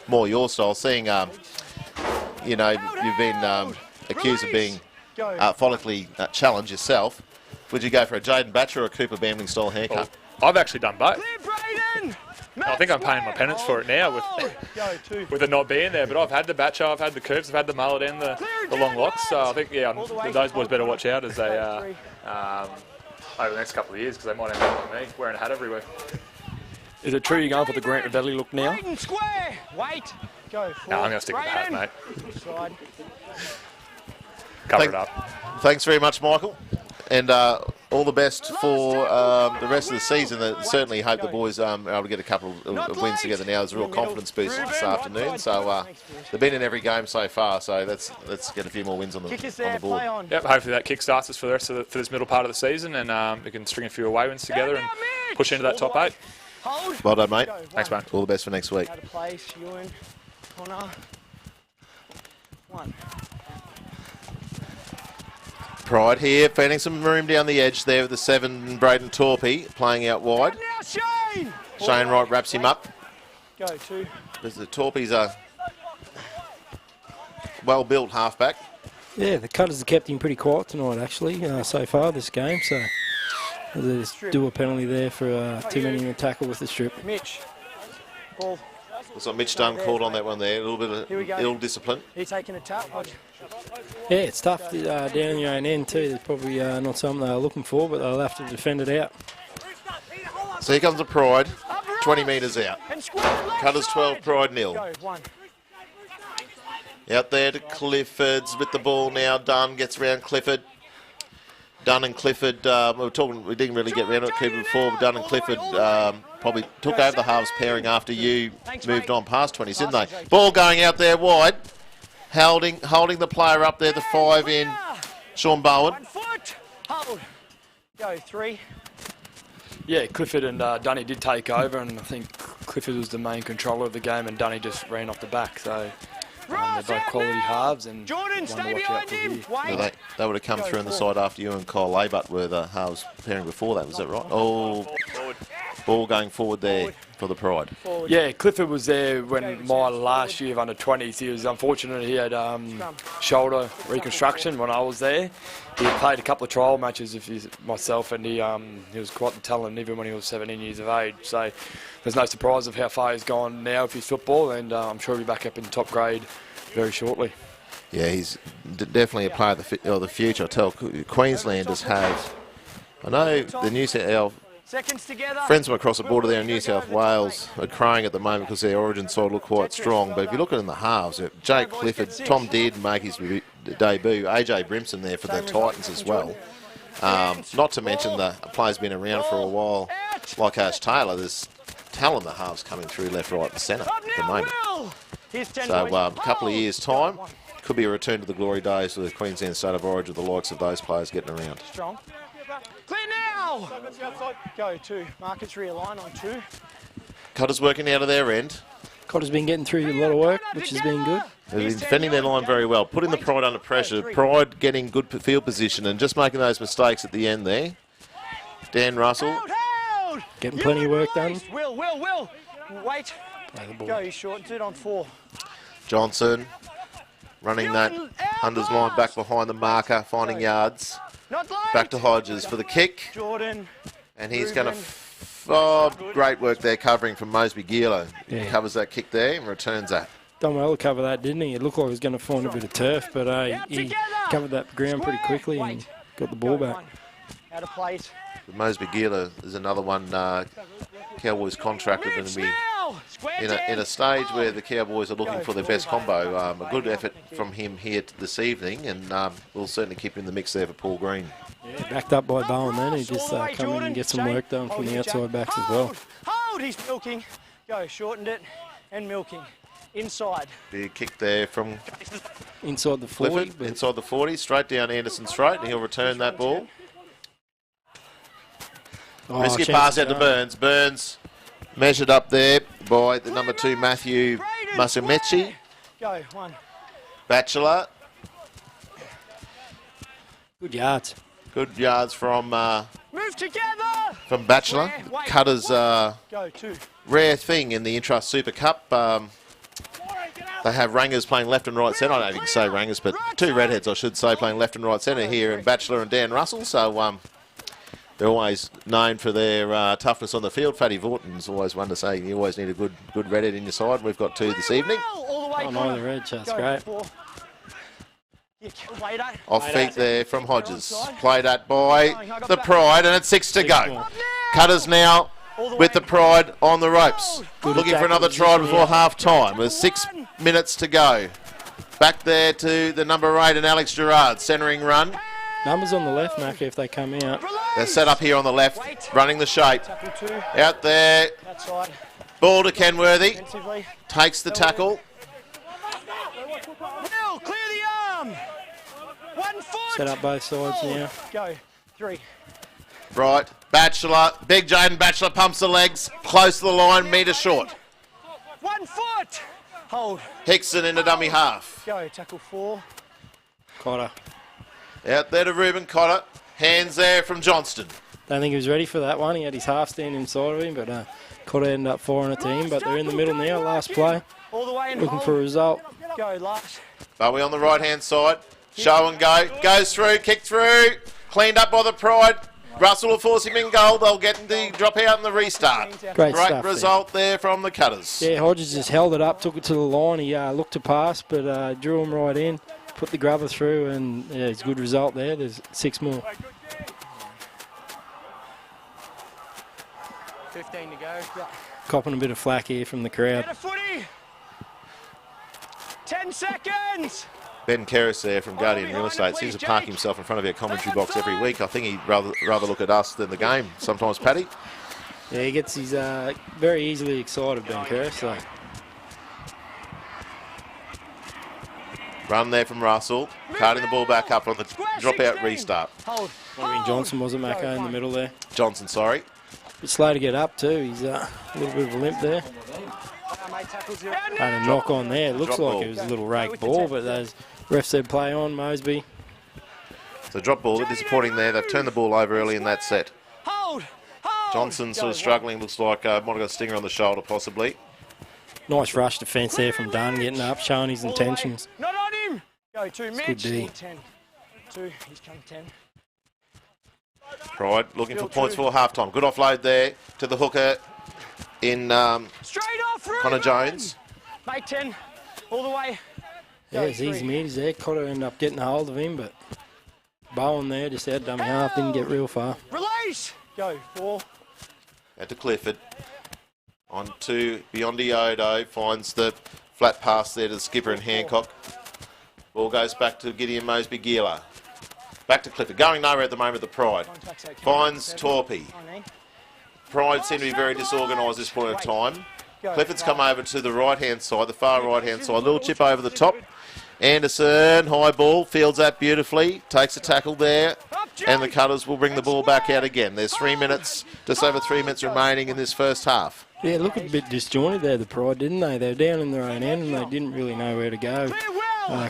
S2: more your style? Seeing, you've been accused of being follically challenged yourself. Would you go for a Jaden Batcher or a Cooper Bambling style haircut?
S12: Well, I've actually done both. I think I'm paying my penance for it now with it not being there. But I've had the Batcher, I've had the curves, I've had the mullet and the long locks. So I think those boys better watch out as they over the next couple of years, because they might end up like me wearing a hat everywhere.
S10: Is it true you're going for the Grant Ravelli look now?
S9: Square. Wait. Go.
S12: No, I'm going to stick with that, mate.
S9: Side.
S12: Cover it up.
S2: Thanks very much, Michael. And all the best for the rest of the season. Certainly hope the boys are able to get a couple of wins together now. There's a real confidence boost this afternoon. So they've been in every game so far. So let's get a few more wins on the board.
S12: Yep, hopefully that kick-starts us for the rest of for this middle part of the season, and we can string a few away wins together and push into that top 8.
S2: Well done, mate.
S12: Thanks, mate.
S2: All the best for next week.
S9: Out of place, Ewan, Connor. 1.
S2: Pride here, finding some room down the edge there with the 7, Braden Torpy, playing out wide. Shane Wright wraps him up.
S9: Go 2.
S2: Because the Torpy's a well-built halfback.
S4: Yeah, the Cutters have kept him pretty quiet tonight, actually, so far this game. So they just do a penalty there for too many in the tackle with the strip.
S9: Mitch. Ball.
S2: Looks like Mitch Dunn called on that one there. A little bit of ill discipline.
S9: He's taking a tap.
S4: Yeah, it's tough down your own end too. There's probably not something they were looking for, but they'll have to defend it out.
S2: So here comes the Pride, 20 metres out. Cutters 12, Pride 0.
S9: Go 1.
S2: Out there to Clifford's with the ball now. Dunn gets around Clifford. Dunn and Clifford, we didn't really get around it Cooper before, but Dunn and Clifford probably took over the halves pairing after you moved on past 20s, didn't they? Ball going out there wide. Holding the player up there, the 5 in, Sean Bowen.
S9: 1 foot. Hold. Go 3.
S10: Yeah, Clifford and Dunny did take over, and I think Clifford was the main controller of the game, and Dunny just ran off the back. So they're both quality halves, and
S9: Jordan, stay behind him.
S2: Well, they would have come through on the side after you and Kyle Labutt were the halves pairing before that, was that right? Oh, ball going forward there for the Pride.
S10: Yeah, Clifford was there when my last year of under-20s. He was unfortunate. He had shoulder reconstruction when I was there. He played a couple of trial matches with myself, and he was quite the talent even when he was 17 years of age. So there's no surprise of how far he's gone now with his football, and I'm sure he'll be back up in top grade very shortly.
S2: Yeah, he's definitely a player of the future. I tell Queenslanders have. I know the New South friends from across the border there in New South Wales are crying at the moment because their origin side look quite strong. But if you look at it in the halves, Jake Clifford, Tom did make his debut. AJ Brimson there for the Titans as well. Not to mention the players been around for a while, like Ash Taylor. There's talent in the halves coming through left, right, and centre at the moment. So a couple of years' time, could be a return to the glory days of the Queensland State of Origin with the likes of those players getting around.
S9: Strong. Clear now. Go 2. Marcus realign on 2.
S2: Cutters working out of their end.
S4: Cotter's been getting through a lot of work, which has been good.
S2: They've been defending their line very well, putting the Pride under pressure. Pride getting good field position and just making those mistakes at the end there. Dan Russell.
S4: Getting plenty of work done.
S9: Will. Wait. Go, he shortened it on 4.
S2: Johnson running that unders line back behind the marker, finding yards. Back to Hodges for the kick.
S9: Jordan.
S2: And he's going to... great work there covering from Mosby Gilo. He covers that kick there and returns that.
S4: Done well to cover that, didn't he? It looked like he was going to find a bit of turf, but he covered that ground pretty quickly and got the ball back.
S9: Out of place.
S2: Mosby Gilo is another one Cowboys contracted and be in a stage where the Cowboys are looking for their best combo. A good effort from him here this evening, and we'll certainly keep him in the mix there for Paul Green.
S4: Yeah, backed up by Bowen then. He just come in and get some work done from the outside backs as well.
S9: Hold, he's milking. Go, shortened it and milking. Inside.
S2: Big kick there from
S4: inside the 40.
S2: Clifford, inside the 40, straight down Anderson straight, and he'll return that ball. Risky pass out to Burns. Burns measured up there by the number 2 Matthew Masamechi.
S9: Go, 1.
S2: Batchelor.
S4: Good yards.
S2: Good yards from
S9: move together.
S2: From Batchelor. Cutters
S9: Go, 2.
S2: Rare thing in the Intrust Super Cup. They have Rangers playing left and right centre. I don't know if you can say Rangers, but 2 redheads, I should say, playing left and right centre here in Batchelor and Dan Russell. So they're always known for their toughness on the field. Fatty Vorton's always one to say you always need a good redhead in your side. We've got 2 this evening.
S4: Oh, no, the red, that's great.
S2: Off feet there from Hodges. Played at by the Pride, and it's 6 to go. Cutters now with the Pride on the ropes. Looking for another try before half time. With 6 minutes to go. Back there to the number 8 and Alex Gerard, centering run.
S4: Numbers on the left, Mackay, if they come out.
S2: They're set up here on the left, running the shape. Out there, ball to Kenworthy. Takes the tackle.
S9: Will, clear the arm. 1 foot.
S4: Set up both sides now.
S9: Go. 3.
S2: Right, Batchelor, big Jaden Batchelor pumps the legs, close to the line, metre short.
S9: 1 foot. Hold.
S2: Hickson into dummy half.
S9: Go. Tackle 4.
S4: Cotter.
S2: Out there to Ruben Cotter. Hands there from Johnston.
S4: Don't think he was ready for that one. He had his half stand inside of him, but Cotter ended up firing it to him. But they're in the middle now, last play.
S9: All the way and
S4: Looking
S9: hold.
S4: for a result.
S9: Go. Last.
S2: Bowie on the right-hand side. Show and go. Goes through, kick through. Cleaned up by the Pride. Russell will force him in goal. They'll get the drop out and the restart.
S4: Great stuff
S2: result there from the Cutters.
S4: Yeah, Hodges just held it up, took it to the line. He looked to pass, but drew him right in, put the grubber through, and yeah, it's a good result there. There's 6 more.
S9: 15 to go.
S4: Copping a bit of flack here from the crowd.
S9: Get a footy. 10 seconds.
S2: Ben Kerris there from Guardian Real Estate seems to park himself in front of our commentary box every week. I think he'd rather look at us than the game sometimes, Paddy.
S4: Yeah, he gets his very easily excited, Ben Kerr. So
S2: run there from Russell, carting the ball back up on the drop-out restart.
S9: Hold.
S4: might have been Johnson, wasn't Mackay, in the middle there?
S2: Johnson, sorry.
S4: Bit slow to get up too. He's a little bit of a limp there. And a knock on there. It looks like it was a little rake ball, but those refs said play on, Mosby.
S2: So drop ball, a bit disappointing there. They've turned the ball over early in that set.
S9: Hold.
S2: Johnson sort of struggling, looks like might have got a stinger on the shoulder possibly.
S4: Nice rush defence there from Dunn, getting up, showing his intentions.
S9: Not on him. Go 2, Mitch.
S4: Good D.
S9: 10. 2, he's come 10.
S2: Pride looking for points for half-time. Good offload there to the hooker in
S9: Straight off,
S2: Connor Jones.
S9: Make 10. All the way.
S4: Yeah, it's easy middies there. Cotter ended up getting a hold of him, but Bowen there just out dummy half, didn't get real far.
S9: Release. Go 4.
S2: Out to Clifford. On to Biondi Odo. Finds the flat pass there to the skipper and Hancock. Ball goes back to Gideon Mosby Geeler. Back to Clifford. Going nowhere at the moment, the Pride. Finds Torpy. Pride seem to be very disorganised at this point of time. Clifford's come over to the right-hand side, the far right-hand side. Little chip over the top. Anderson, high ball, fields that beautifully. Takes a tackle there. And the Cutters will bring the ball back out again. There's 3 minutes, just over 3 minutes remaining in this first half.
S4: Yeah, looked a bit disjointed there, the Pride, didn't they? They were down in their own end and they didn't really know where to go.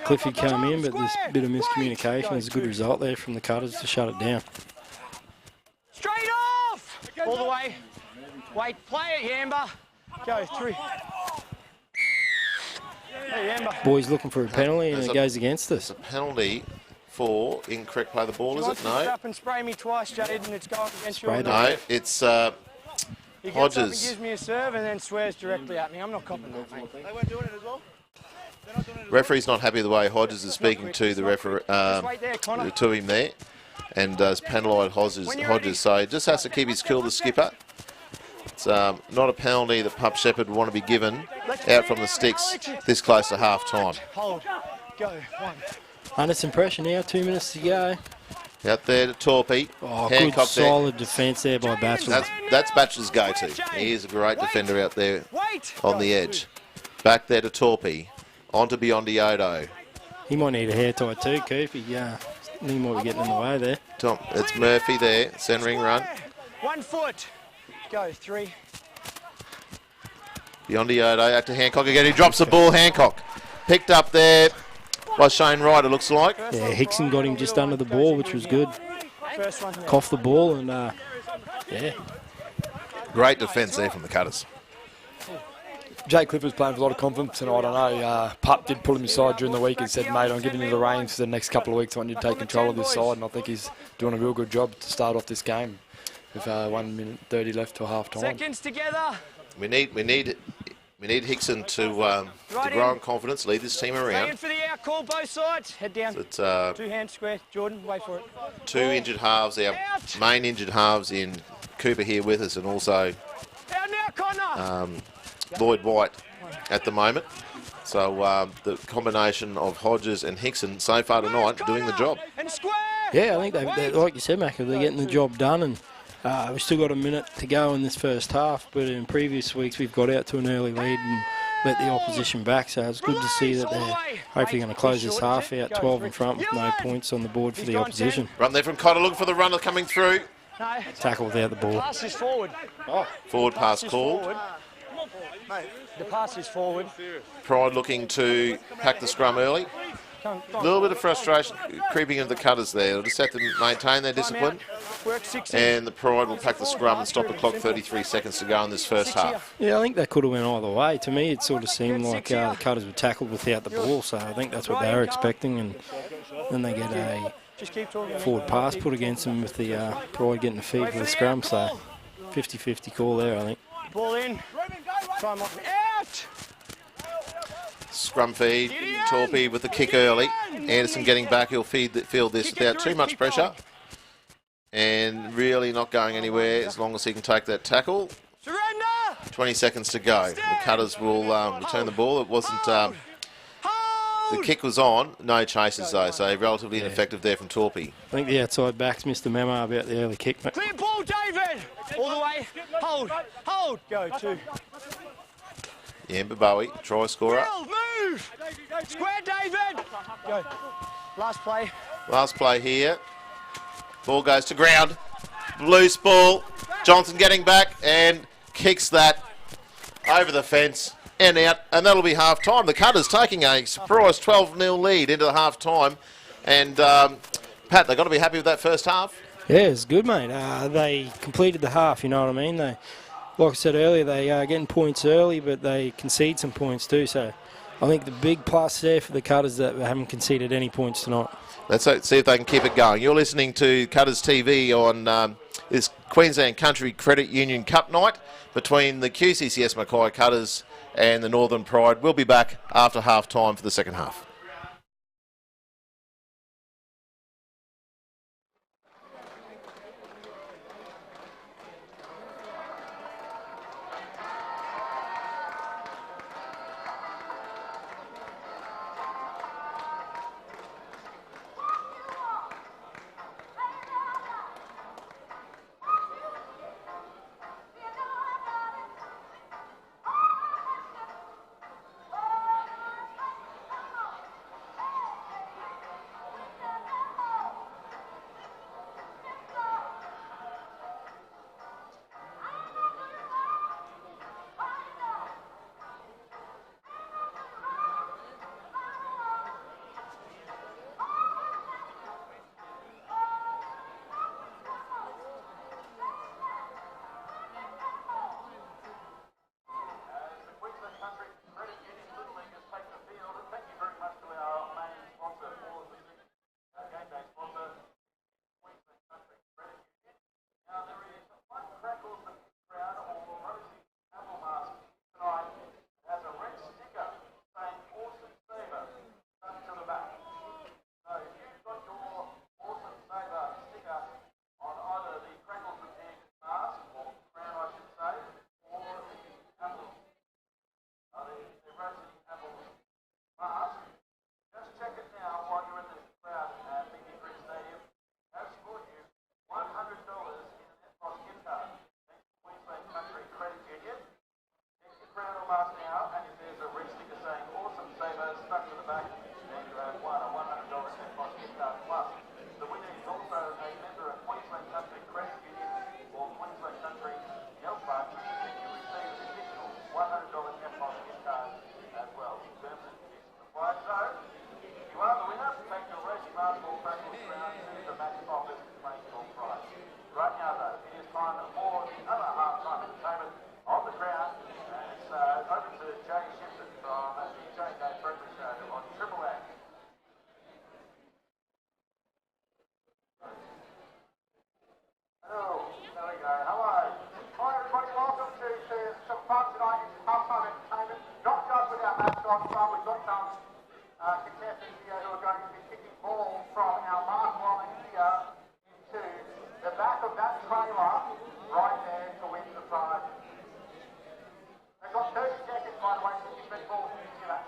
S4: Clifford came in, but this bit of miscommunication is a good result there from the Cutters to shut it down.
S9: Straight off. All the way. Wait, play it, Yamba. Go 3. Hey, Yamba.
S4: Boys looking for a penalty and it goes against us.
S2: It's a penalty for incorrect play of the ball, is it? No.
S9: Up and spray me twice, Jaden, and it's going against you.
S2: No, it's
S9: He gets up and
S2: Hodges.
S9: gives me a serve and then swears directly at me. I'm not copping that, mate. They weren't doing it as well?
S2: Referee's not happy with the way Hodges is speaking to the referee, to him there, and has penalised Hodges. So he just has to keep his cool, the skipper. It's not a penalty that Pup Shepherd would want to be given out from the sticks this close to half time.
S9: Hold. Go. 1.
S4: Under some pressure now, 2 minutes to go.
S2: Out there to Torpy.
S4: Oh,
S2: Hancock
S4: good solid defence there by Batchelor.
S2: That's Batchelor's go-to. He is a great defender out there on the edge. Back there to Torpy. On to Biondi Odo.
S4: He might need a hair tie too, Coop. He might be getting in the way there.
S2: It's Murphy there, centering run.
S9: 1 foot. Go 3.
S2: Biondi Odo out to Hancock again. He drops the ball. Hancock picked up there by Shane Wright, it looks like.
S4: Yeah, Hickson got him just under the ball, which was good. Coughed the ball and, yeah.
S2: Great defence there from the Cutters.
S10: Jake Clifford's playing with a lot of confidence, and I don't know, Pup did pull him aside during the week and said, mate, I'm giving you the reins for the next couple of weeks. I want you to take control of this side, and I think he's doing a real good job to start off this game with 1 minute 30 left till half time.
S9: Seconds together.
S2: We need Hickson to grow in confidence, lead this team around.
S9: Stay in for the out call, both sides. Head down.
S2: It's,
S9: 2 hands square. Jordan, wait for it.
S2: 2 injured halves, our main injured halves in Cooper here with us, and also
S9: Out now, Connor.
S2: Lloyd White at the moment. So the combination of Hodges and Hickson so far tonight doing the job.
S4: Yeah, I think they like you said, Mac, they're getting the job done, and we've still got a minute to go in this first half, but in previous weeks we've got out to an early lead and let the opposition back, so it's good to see that they're hopefully going to close this half out 12 in front with no points on the board for the opposition.
S2: Run there from Cotter, looking for the runner coming through.
S4: Tackle without the ball.
S9: Pass is forward.
S2: Forward pass called.
S9: The pass is forward.
S2: Pride looking to pack the scrum early. A little bit of frustration creeping into the Cutters there. They'll just have to maintain their discipline. And the Pride will pack the scrum and stop the clock 33 seconds to go in this first half.
S4: Yeah, I think that could have went either way. To me, it sort of seemed like the Cutters were tackled without the ball, so I think that's what they were expecting. And then they get a forward pass put against them with the Pride getting the feed for the scrum, so 50-50 call there, I think.
S9: Ball in. Try out.
S2: Scrum feed, Torpy with the kick early. Anderson getting back, he'll field this without too much pressure. And really not going anywhere as long as he can take that tackle. 20 seconds to go. The Cutters will return the ball. It wasn't... the kick was on, no chases though, so relatively ineffective there from Torpy.
S4: I think the outside backs missed the memo about the early kick.
S9: Clear ball, David! All the way. Hold. Go, 2.
S2: Yamba Bowie, try scorer.
S9: Move! Square, David! Go. Last play.
S2: Last play here. Ball goes to ground. Loose ball. Johnson getting back and kicks that over the fence and out. And that'll be half time. The Cutters taking a surprise 12-0 lead into the half time. And Pat, they've got to be happy with that first half.
S4: Yeah, it's good, mate. They completed the half, you know what I mean? Like I said earlier, they are getting points early, but they concede some points too. So I think the big plus there for the Cutters that they haven't conceded any points tonight.
S2: Let's see if they can keep it going. You're listening to Cutters TV on this Queensland Country Credit Union Cup night between the QCCS Mackay Cutters and the Northern Pride. We'll be back after half time for the second half.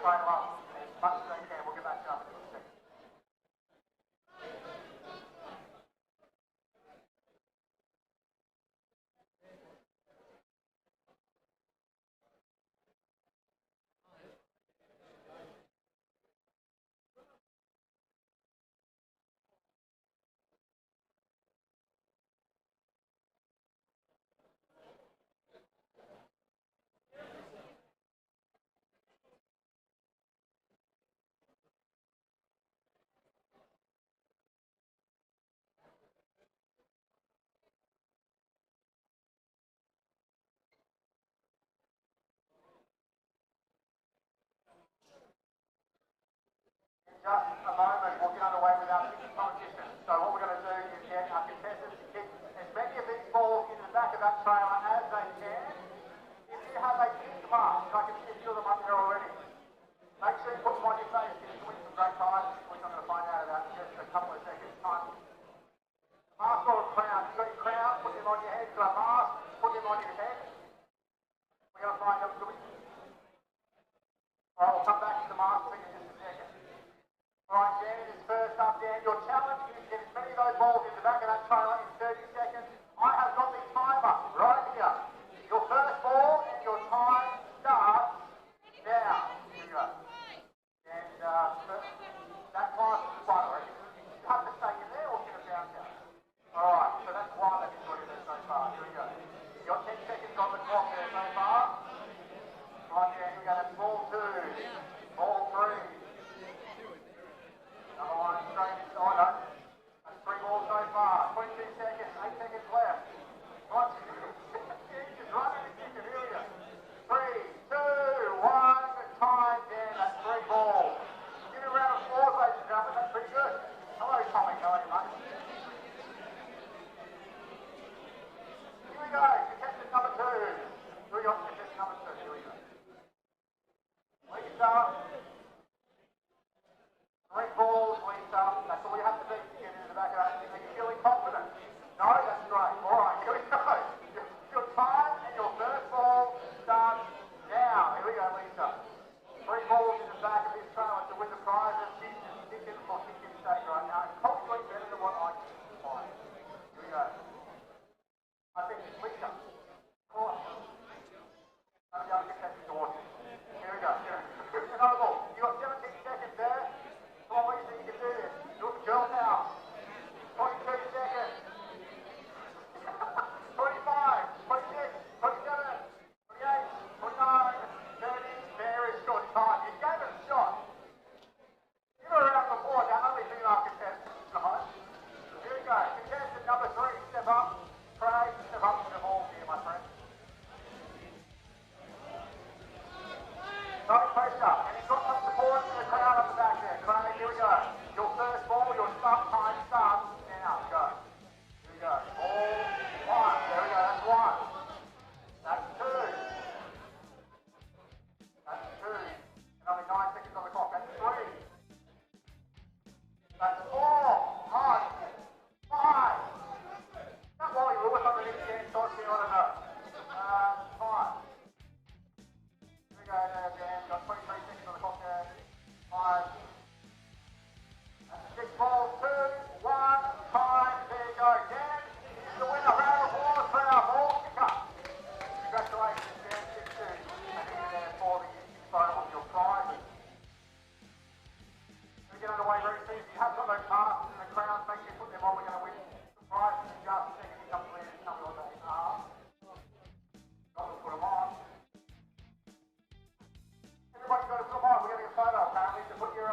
S13: straight up as much as they can. We'll get back to you in a second. Just a moment, we'll get underway with our kicking competition. So what we're going to do is get our contestants to kick as many of these balls into the back of that trailer as they can. If you have a kick mask, I can see a few of them up there already. Make sure you put them on your face because you can win some great prizes, which I'm going to find out about in just a couple of seconds' time. Mask or a crown. You've got your crown, put them on your head. You've got a mask, put them on your head. We're going to find out the winners. Alright, we'll come back to the mask thing in just a second. Alright, Dan is first up. Dan, your challenge is to get as many of those balls in the back of that trailer in 30 seconds. I have got the timer right here. Your first ball and your time starts now. Here we go. And that class is fun, right? You have to stay in there or get a bounce out. Alright, so that's one that you've got in there so far. Here we go. You got 10 seconds on the clock there so far. Right, Dan, here we go. That's ball 2. Ball 3. Another one straight inside it. That's 3 balls so far. 22 seconds, 8 seconds left. Right, just running and kicking. Here we go. 3, 2, 1, time, Dan. That's 3 balls. Give me a round of applause, ladies and gentlemen. That's pretty good. Hello, Tommy. How are you, mate? Here we go. Contestant number 2. Here we go. Contestant number 2. Here we go. Lisa. 3 balls, Lisa. That's all you have to do to get into the back of that. Are you feeling confident? No? That's great. All right, here we go. Your time and your first ball starts now. Here we go, Lisa. 3 balls in the back of this trailer to win the prizes. She's just kicking for kicking sake right now. It's probably better than what I can find. Here we go. I think it's Lisa. Come on. I'm going to get that door. Here we go. Here's another ball. You got 17 seconds there. Come on, Lisa, you can do this. Do it, girl, now. 22 seconds. 25, 26, 27, 28, 29, 30. Very short time. You gave it a shot. Give her a round of applause. Our only female contestant, guys. Here we go. Contestant number 3, step up. Craig, step up to the ball here, my friend. No pressure. And you've got some support from the crowd up the back there. Craig, here we go. Your first ball, your start time starts now. Go. Here we go. Ball 1. There we go. That's 1. That's 2. That's 2. And only 9 seconds on the clock. That's 3. That's 4. 5. 5. That Wally Lewis underneath the end starts me, I don't know. 5. Here we go there, Dan. Got 23 seconds on the clock there. 5. That's 6 balls, 2, 1, time. There you go. Dan is the winner. Round of applause for our ball kicker. Congratulations, Dan. 6-2. And you're there for the info on your prizes. We get underway very soon. If you have got those masks and the crowns, make sure you put them on. We're going to win some prizes in just a second. You come to lead and tell me what they are. Got to put them on. Everybody's got to put them on. We're going to get a photo apparently. So put your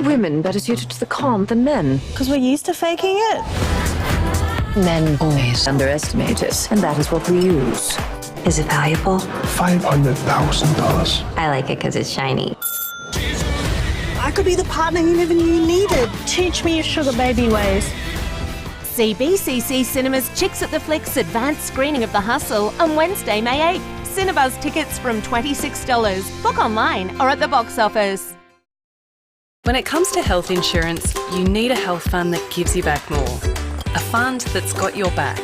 S14: women better suited to the calm than men?
S15: Because we're used to faking it.
S14: Men always underestimate us, and that is what we use.
S15: Is it valuable?
S14: $500,000.
S15: I like it because it's shiny. I could be the partner you never knew you needed. Teach me your sugar baby ways.
S16: See BCC Cinemas Chicks at the Flicks advanced screening of The Hustle on Wednesday, May 8th. Cinebuzz tickets from $26. Book online or at the box office.
S6: When it comes to health insurance, you need a health fund that gives you back more. A fund that's got your back.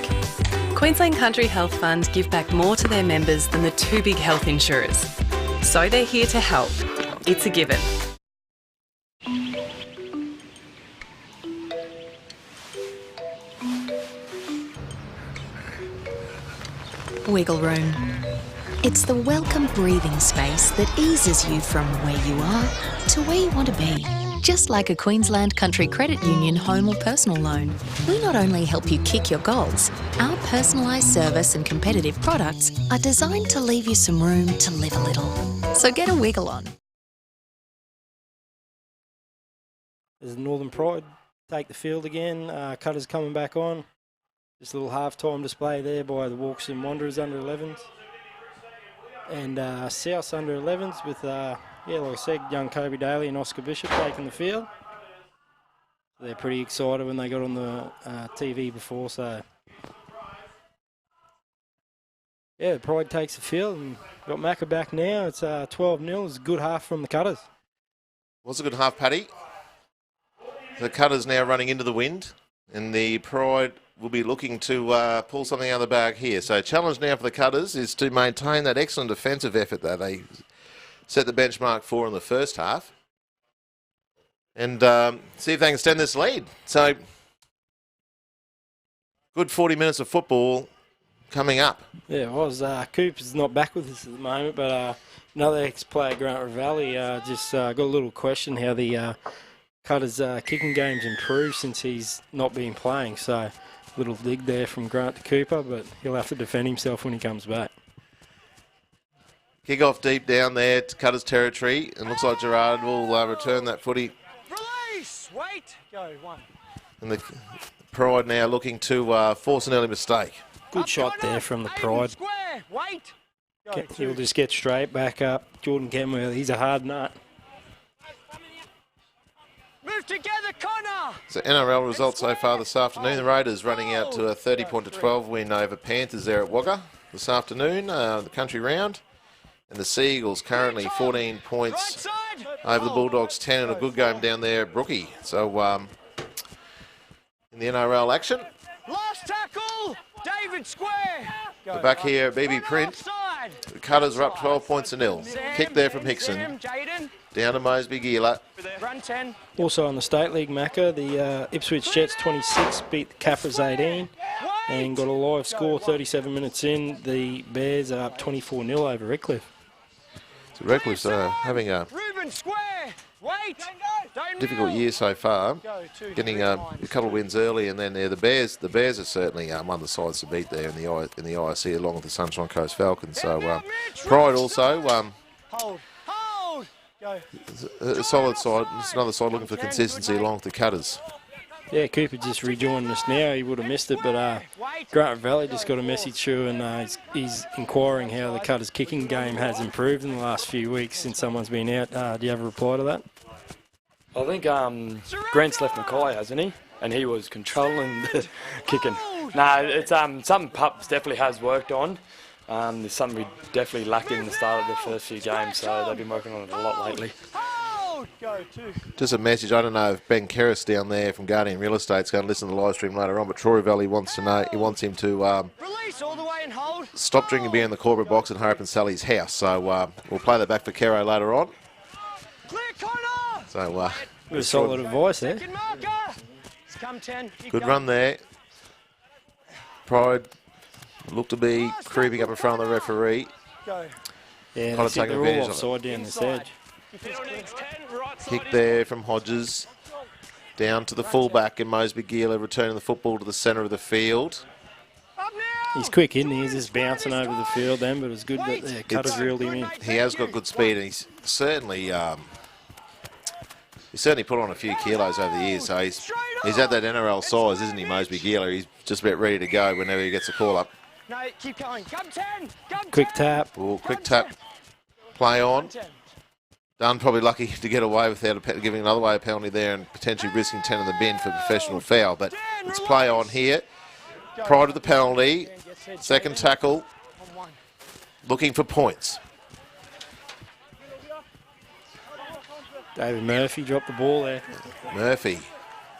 S6: Queensland Country Health Fund give back more to their members than the two big health insurers. So they're here to help. It's a given.
S7: Wiggle room. It's the welcome breathing space that eases you from where you are to where you want to be. Just like a Queensland Country Credit Union home or personal loan, we not only help you kick your goals, our personalised service and competitive products are designed to leave you some room to live a little. So get a wiggle on.
S4: There's Northern Pride take the field again. Cutters coming back on. Just a little half-time display there by the Walks and Wanderers under 11s. And South under 11s with, like I said, young Kobe Daly and Oscar Bishop taking the field. They're pretty excited when they got on the TV before, so... Yeah, Pride takes the field and got Mackay back now. It's 12-0. It's a good half from the Cutters.
S2: Was a good half, Paddy. The Cutters now running into the wind, and the Pride will be looking to pull something out of the bag here. So challenge now for the Cutters is to maintain that excellent defensive effort that they set the benchmark for in the first half, and see if they can extend this lead. So good 40 minutes of football coming up.
S4: Yeah, it was. Cooper's not back with us at the moment, but another ex-player, Grant Ravelli, just got a little question how the Cutters' kicking game's improved since he's not been playing. So little dig there from Grant to Cooper, but he'll have to defend himself when he comes back.
S2: Kick off deep down there to Cutters territory, and looks like Gerard will return that footy.
S9: Release! Wait! Go, one.
S2: And the Pride now looking to force an early mistake.
S4: Good shot there from the Pride.
S9: Square! Wait! Go,
S4: He'll just get straight back up. Jordan Kenworth, he's a hard nut.
S9: Move together, Connor!
S2: So NRL results so far this afternoon. The Raiders running out to a 30-12 win over Panthers there at Wagga this afternoon, the country round. And the Seagulls currently 14 points over the Bulldogs 10 in a good game down there at Brookie. So in the NRL action.
S9: Last tackle! David Square!
S2: We're back here at BB Print. The Cutters are up 12 points to nil. Kick there from Hickson. Down to Mosby Gila.
S9: Run 10.
S4: Also on the State League, Mackay, the Ipswich Jets 26 beat the Caffres 18 and got a live score 37 minutes in. The Bears are up 24-0 over Redcliffe.
S2: So Redcliffe's having a difficult year so far, getting a couple of wins early, and then the Bears are certainly one of the sides to beat there in the IC along with the Sunshine Coast Falcons. So Pride also a solid side. It's another side looking for consistency along with the Cutters.
S4: Yeah, Cooper just rejoined us now. He would have missed it, but Grant Valley just got a message through, and he's inquiring how the Cutters' kicking game has improved in the last few weeks since someone's been out. Do you have a reply to that?
S10: I think Grant's left Mackay, hasn't he? And he was controlling the kicking. No, it's something Pups definitely has worked on. There's something we definitely lacked in the start of the first few games, so they've been working on it a lot lately.
S2: Just a message. I don't know if Ben Kerris down there from Guardian Real Estate is going to listen to the live stream later on, but Troy Valley wants to know. He wants him to stop drinking beer in the corporate box at Harrop and Sally's house. So we'll play that back for Kero later on. So
S4: good solid advice there.
S2: Good run there. Pride look to be creeping up in front of the referee.
S4: Yeah,
S2: kind of taking
S4: they're
S2: advantage
S4: all offside down this edge.
S2: Kick there from Hodges. Down to the fullback in Mosby Gila, returning the football to the centre of the field.
S4: He's quick, isn't he? He's just bouncing over the field then, but it's good that the Cutters reeled him in.
S2: He has got good speed, and he's certainly He's certainly put on a few kilos over the years, so he's at that NRL size, isn't he, Mosby Gila? He's just about ready to go whenever he gets a call up.
S9: No, keep going. Come 10. Come
S4: Quick
S9: 10.
S4: tap.
S2: Oh, quick tap. Play on. Dunn probably lucky to get away without giving another way a penalty there and potentially risking 10 in the bin for professional foul. But it's play on here. Prior to the penalty, second tackle, looking for points.
S4: David Murphy dropped the ball there.
S2: Murphy.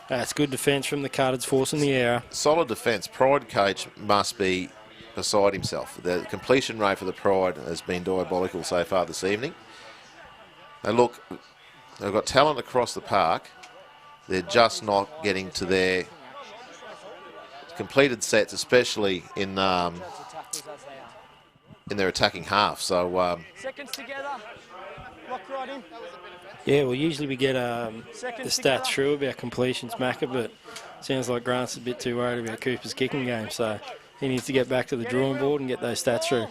S4: That's good defence from the Cutters, forcing the error.
S2: Solid defence. Pride coach must be beside himself. The completion rate for the Pride has been diabolical so far this evening. They look, they've got talent across the park. They're just not getting to their completed sets, especially in their attacking half. So
S9: seconds together. Lock right in.
S4: Yeah, well, usually we get the stats through about completions, Macca, but sounds like Grant's a bit too worried about Cooper's kicking game, so he needs to get back to the drawing board and get those stats through.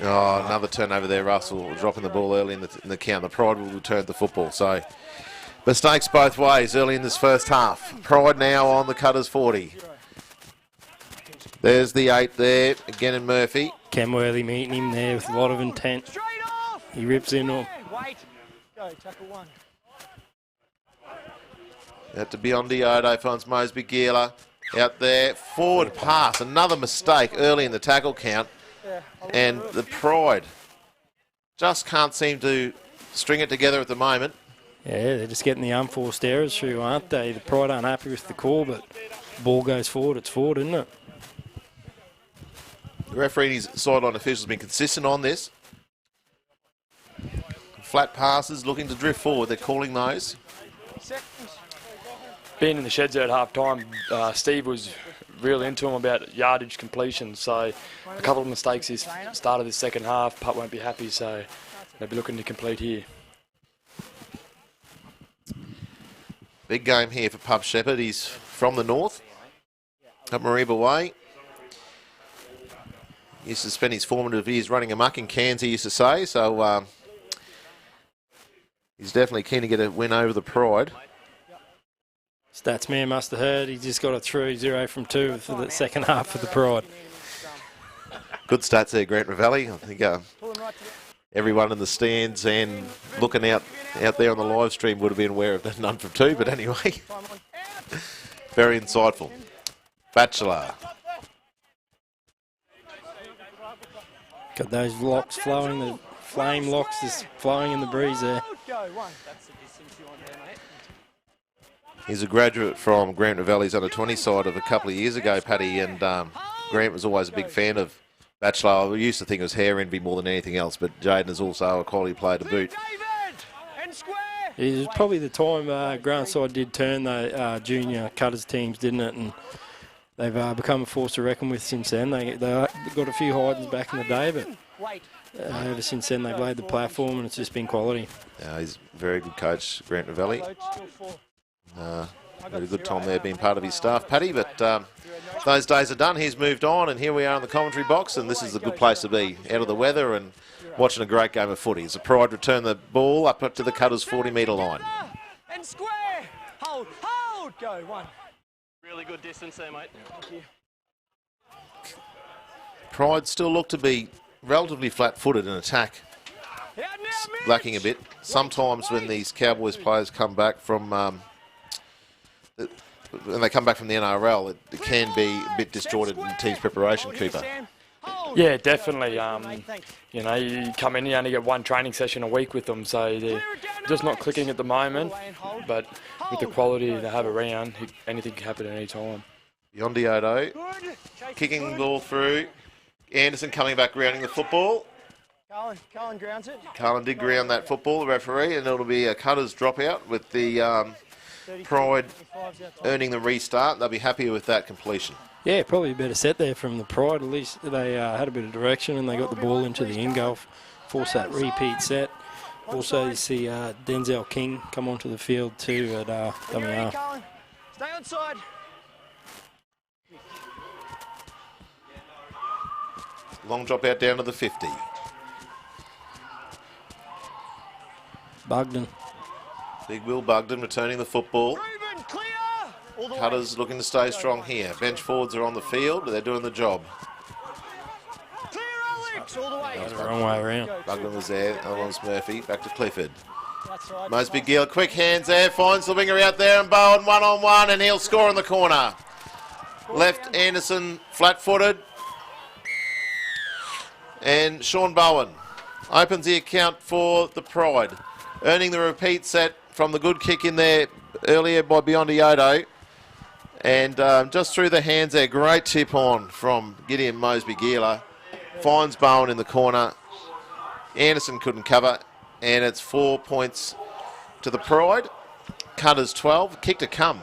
S2: Oh, another turnover there, Russell, dropping the ball early in the count. The Pride will return the football, so mistakes both ways early in this first half. Pride now on the Cutters 40. There's the 8 there, again in Murphy.
S4: Kenworthy meeting him there with a lot of intent. He rips into him.
S9: Wait. Go, tackle 1.
S2: Out to beyond Diodo, finds Mosby Gila. Out there, forward pass. Another mistake early in the tackle count. And the Pride just can't seem to string it together at the moment.
S4: Yeah, they're just getting the unforced errors through, aren't they? The Pride aren't happy with the call, but the ball goes forward. It's forward, isn't it?
S2: The referee and his sideline officials have been consistent on this. Flat passes looking to drift forward. They're calling those.
S10: Being in the sheds there at half time, Steve was real into him about yardage completion. So a couple of mistakes this start of the second half. Putt won't be happy, so they'll be looking to complete here.
S2: Big game here for Pub Shepherd. He's from the north, up Mareeba Way. He used to spend his formative years running amok in Cairns, he used to say. So he's definitely keen to get a win over the Pride.
S4: Stats man must have heard. He just got it through 0 from 2 for the second half for the Pride.
S2: Good stats there, Grant Ravelli. I think everyone in the stands and looking out there on the live stream would have been aware of that none from 2. But anyway, very insightful. Bachelor.
S4: Got those locks flowing, the flame locks just flowing in the breeze there.
S2: He's a graduate from Grant Ravelli's under-20 side of a couple of years ago, Paddy, and Grant was always a big fan of Bachelor. We used to think it was hair envy more than anything else, but Jaden is also a quality player to boot.
S4: It was probably the time Grant side did turn the junior Cutters teams, didn't it? And they've become a force to reckon with since then. They got a few hidings back in the day, but ever since then they've laid the platform and it's just been quality.
S2: He's a very good coach, Grant Ravelli. Had a good time there being part of his staff, Paddy, but those days are done. He's moved on, and here we are in the commentary box, and this is a good place to be, out of the weather and watching a great game of footy. As the Pride return the ball up to the Cutters 40-metre line.
S9: And square. Hold, go, 1. Really good distance there, mate. Thank you.
S2: Pride still look to be relatively flat-footed in attack. Lacking a bit. Sometimes when these Cowboys players come back from when they come back from the NRL, it can be a bit distorted in team's preparation, Cooper.
S10: Yeah, definitely. You know, you come in, you only get one training session a week with them, so they're just not clicking at the moment. But with the quality they have around, anything can happen at any time.
S2: Yondiodo kicking the ball through. Anderson coming back grounding the football.
S9: Carlin grounds it.
S2: Carlin did ground that football, the referee, and it'll be a Cutters dropout with the Pride earning the restart. They'll be happy with that completion.
S4: Yeah, probably a better set there from the Pride. At least they had a bit of direction and they got the ball into the end goal, force that repeat set. Also, you see Denzel King come onto the field too at WR.
S9: Stay on side.
S2: Long drop out down to the 50.
S4: Bugden.
S2: Big Will Bugden returning the football.
S9: Reuben, clear! All the way.
S2: Cutters looking to stay strong here. Bench forwards are on the field, but they're doing the job.
S9: Clear, Alex! All the way.
S4: That was the wrong way around.
S2: Bugden was there. Other one's Murphy. Back to Clifford.
S9: That's right.
S2: Mosby Gill, quick hands there. Finds the winger out there and Bowen one-on-one, and he'll score in the corner. Left Anderson flat-footed. And Sean Bowen opens the account for the Pride, earning the repeat set from the good kick in there earlier by Biondi Odo. And just through the hands there, great tip on from Gideon Mosby Gila. Finds Bowen in the corner. Anderson couldn't cover, and it's 4 points to the Pride. Cutters 12, kick to come.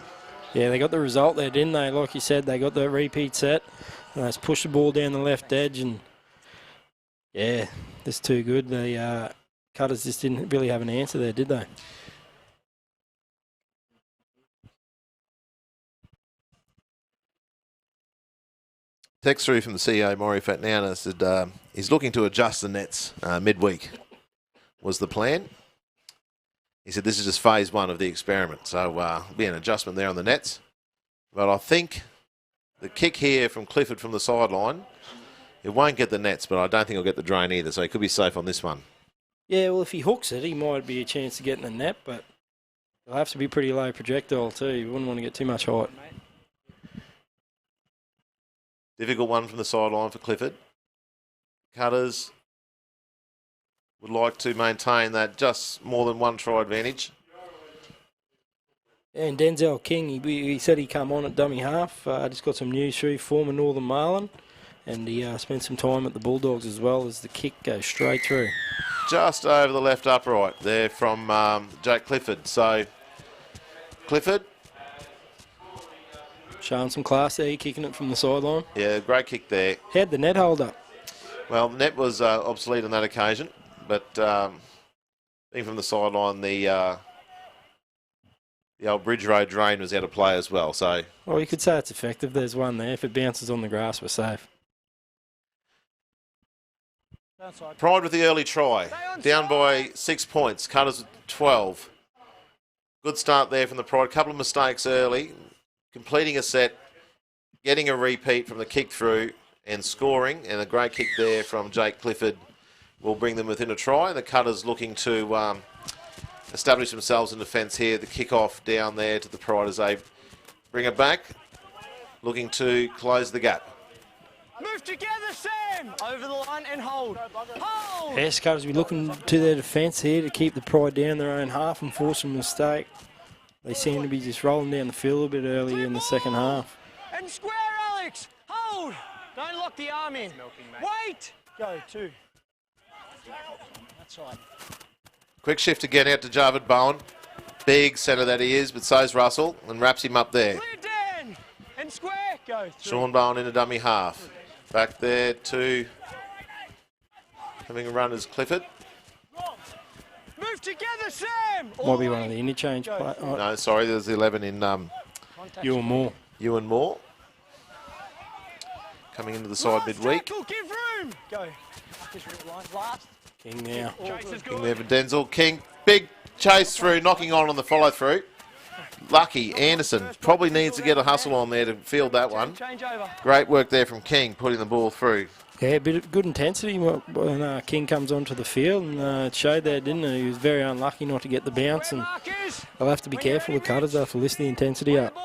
S4: Yeah, they got the result there, didn't they? Like you said, they got the repeat set. And they pushed the ball down the left edge, and yeah, that's too good. The Cutters just didn't really have an answer there, did they?
S2: Text through from the CEO, Maury Fatnana, said he's looking to adjust the nets midweek, was the plan. He said this is just phase one of the experiment, so there'll be an adjustment there on the nets. But I think the kick here from Clifford from the sideline, it won't get the nets, but I don't think he'll get the drain either, so he could be safe on this one.
S4: Yeah, well, if he hooks it, he might be a chance to get in the net, but it'll have to be pretty low projectile too. You wouldn't want to get too much height.
S2: Difficult one from the sideline for Clifford. Cutters would like to maintain that just more than one try advantage.
S4: And Denzel King, he said he come on at dummy half. Just got some news through, former Northern Marlin. And he spent some time at the Bulldogs as well as the kick goes straight through.
S2: Just over the left upright there from Jake Clifford. So, Clifford.
S4: Showing some class there, kicking it from the sideline.
S2: Yeah, great kick there.
S4: How'd the net hold up?
S2: Well, the net was obsolete on that occasion, but being from the sideline, the old Bridge Road drain was out of play as well. So,
S4: well, you could say it's effective. There's one there. If it bounces on the grass, we're safe.
S2: Pride with the early try. Down by 6 points. Cutters with 12. Good start there from the Pride. Couple of mistakes early. Completing a set. Getting a repeat from the kick through and scoring. And a great kick there from Jake Clifford will bring them within a try. The Cutters looking to establish themselves in defence here. The kick-off down there to the Pride as they bring it back. Looking to close the gap.
S9: Move together, Sam! Over the line and hold. Hold!
S4: Yes, Cutters will be looking to their defence here to keep the Pride down their own half and force a mistake. They seem to be just rolling down the field a bit earlier in the second half.
S9: And square, Alex! Hold! Don't lock the arm in. Wait! Go, two. That's right.
S2: Quick shift again out to Javid Bowen. Big centre that he is, but so's Russell, and wraps him up there.
S9: Clear, Dan! And square, go, three.
S2: Sean Bowen in a dummy half. Back there to having a run as Clifford.
S9: Move together, Sam!
S4: Might be one of the interchange play. Oh.
S2: No, sorry, there's 11 in
S4: Ewan Moore.
S2: Ewan Moore. Coming into the side midweek.
S9: Tackle, give room! Go. Last.
S4: King now.
S2: King there for Denzel. King, big chase through, knocking on the follow through. Lucky, Anderson probably needs to get a hustle on there to field that one. Great work there from King, putting the ball through.
S4: Yeah, a bit of good intensity when King comes onto the field, and it showed there, didn't it? He was very unlucky not to get the bounce, and they'll have to be careful with Cutters. They'll have to lift the intensity up.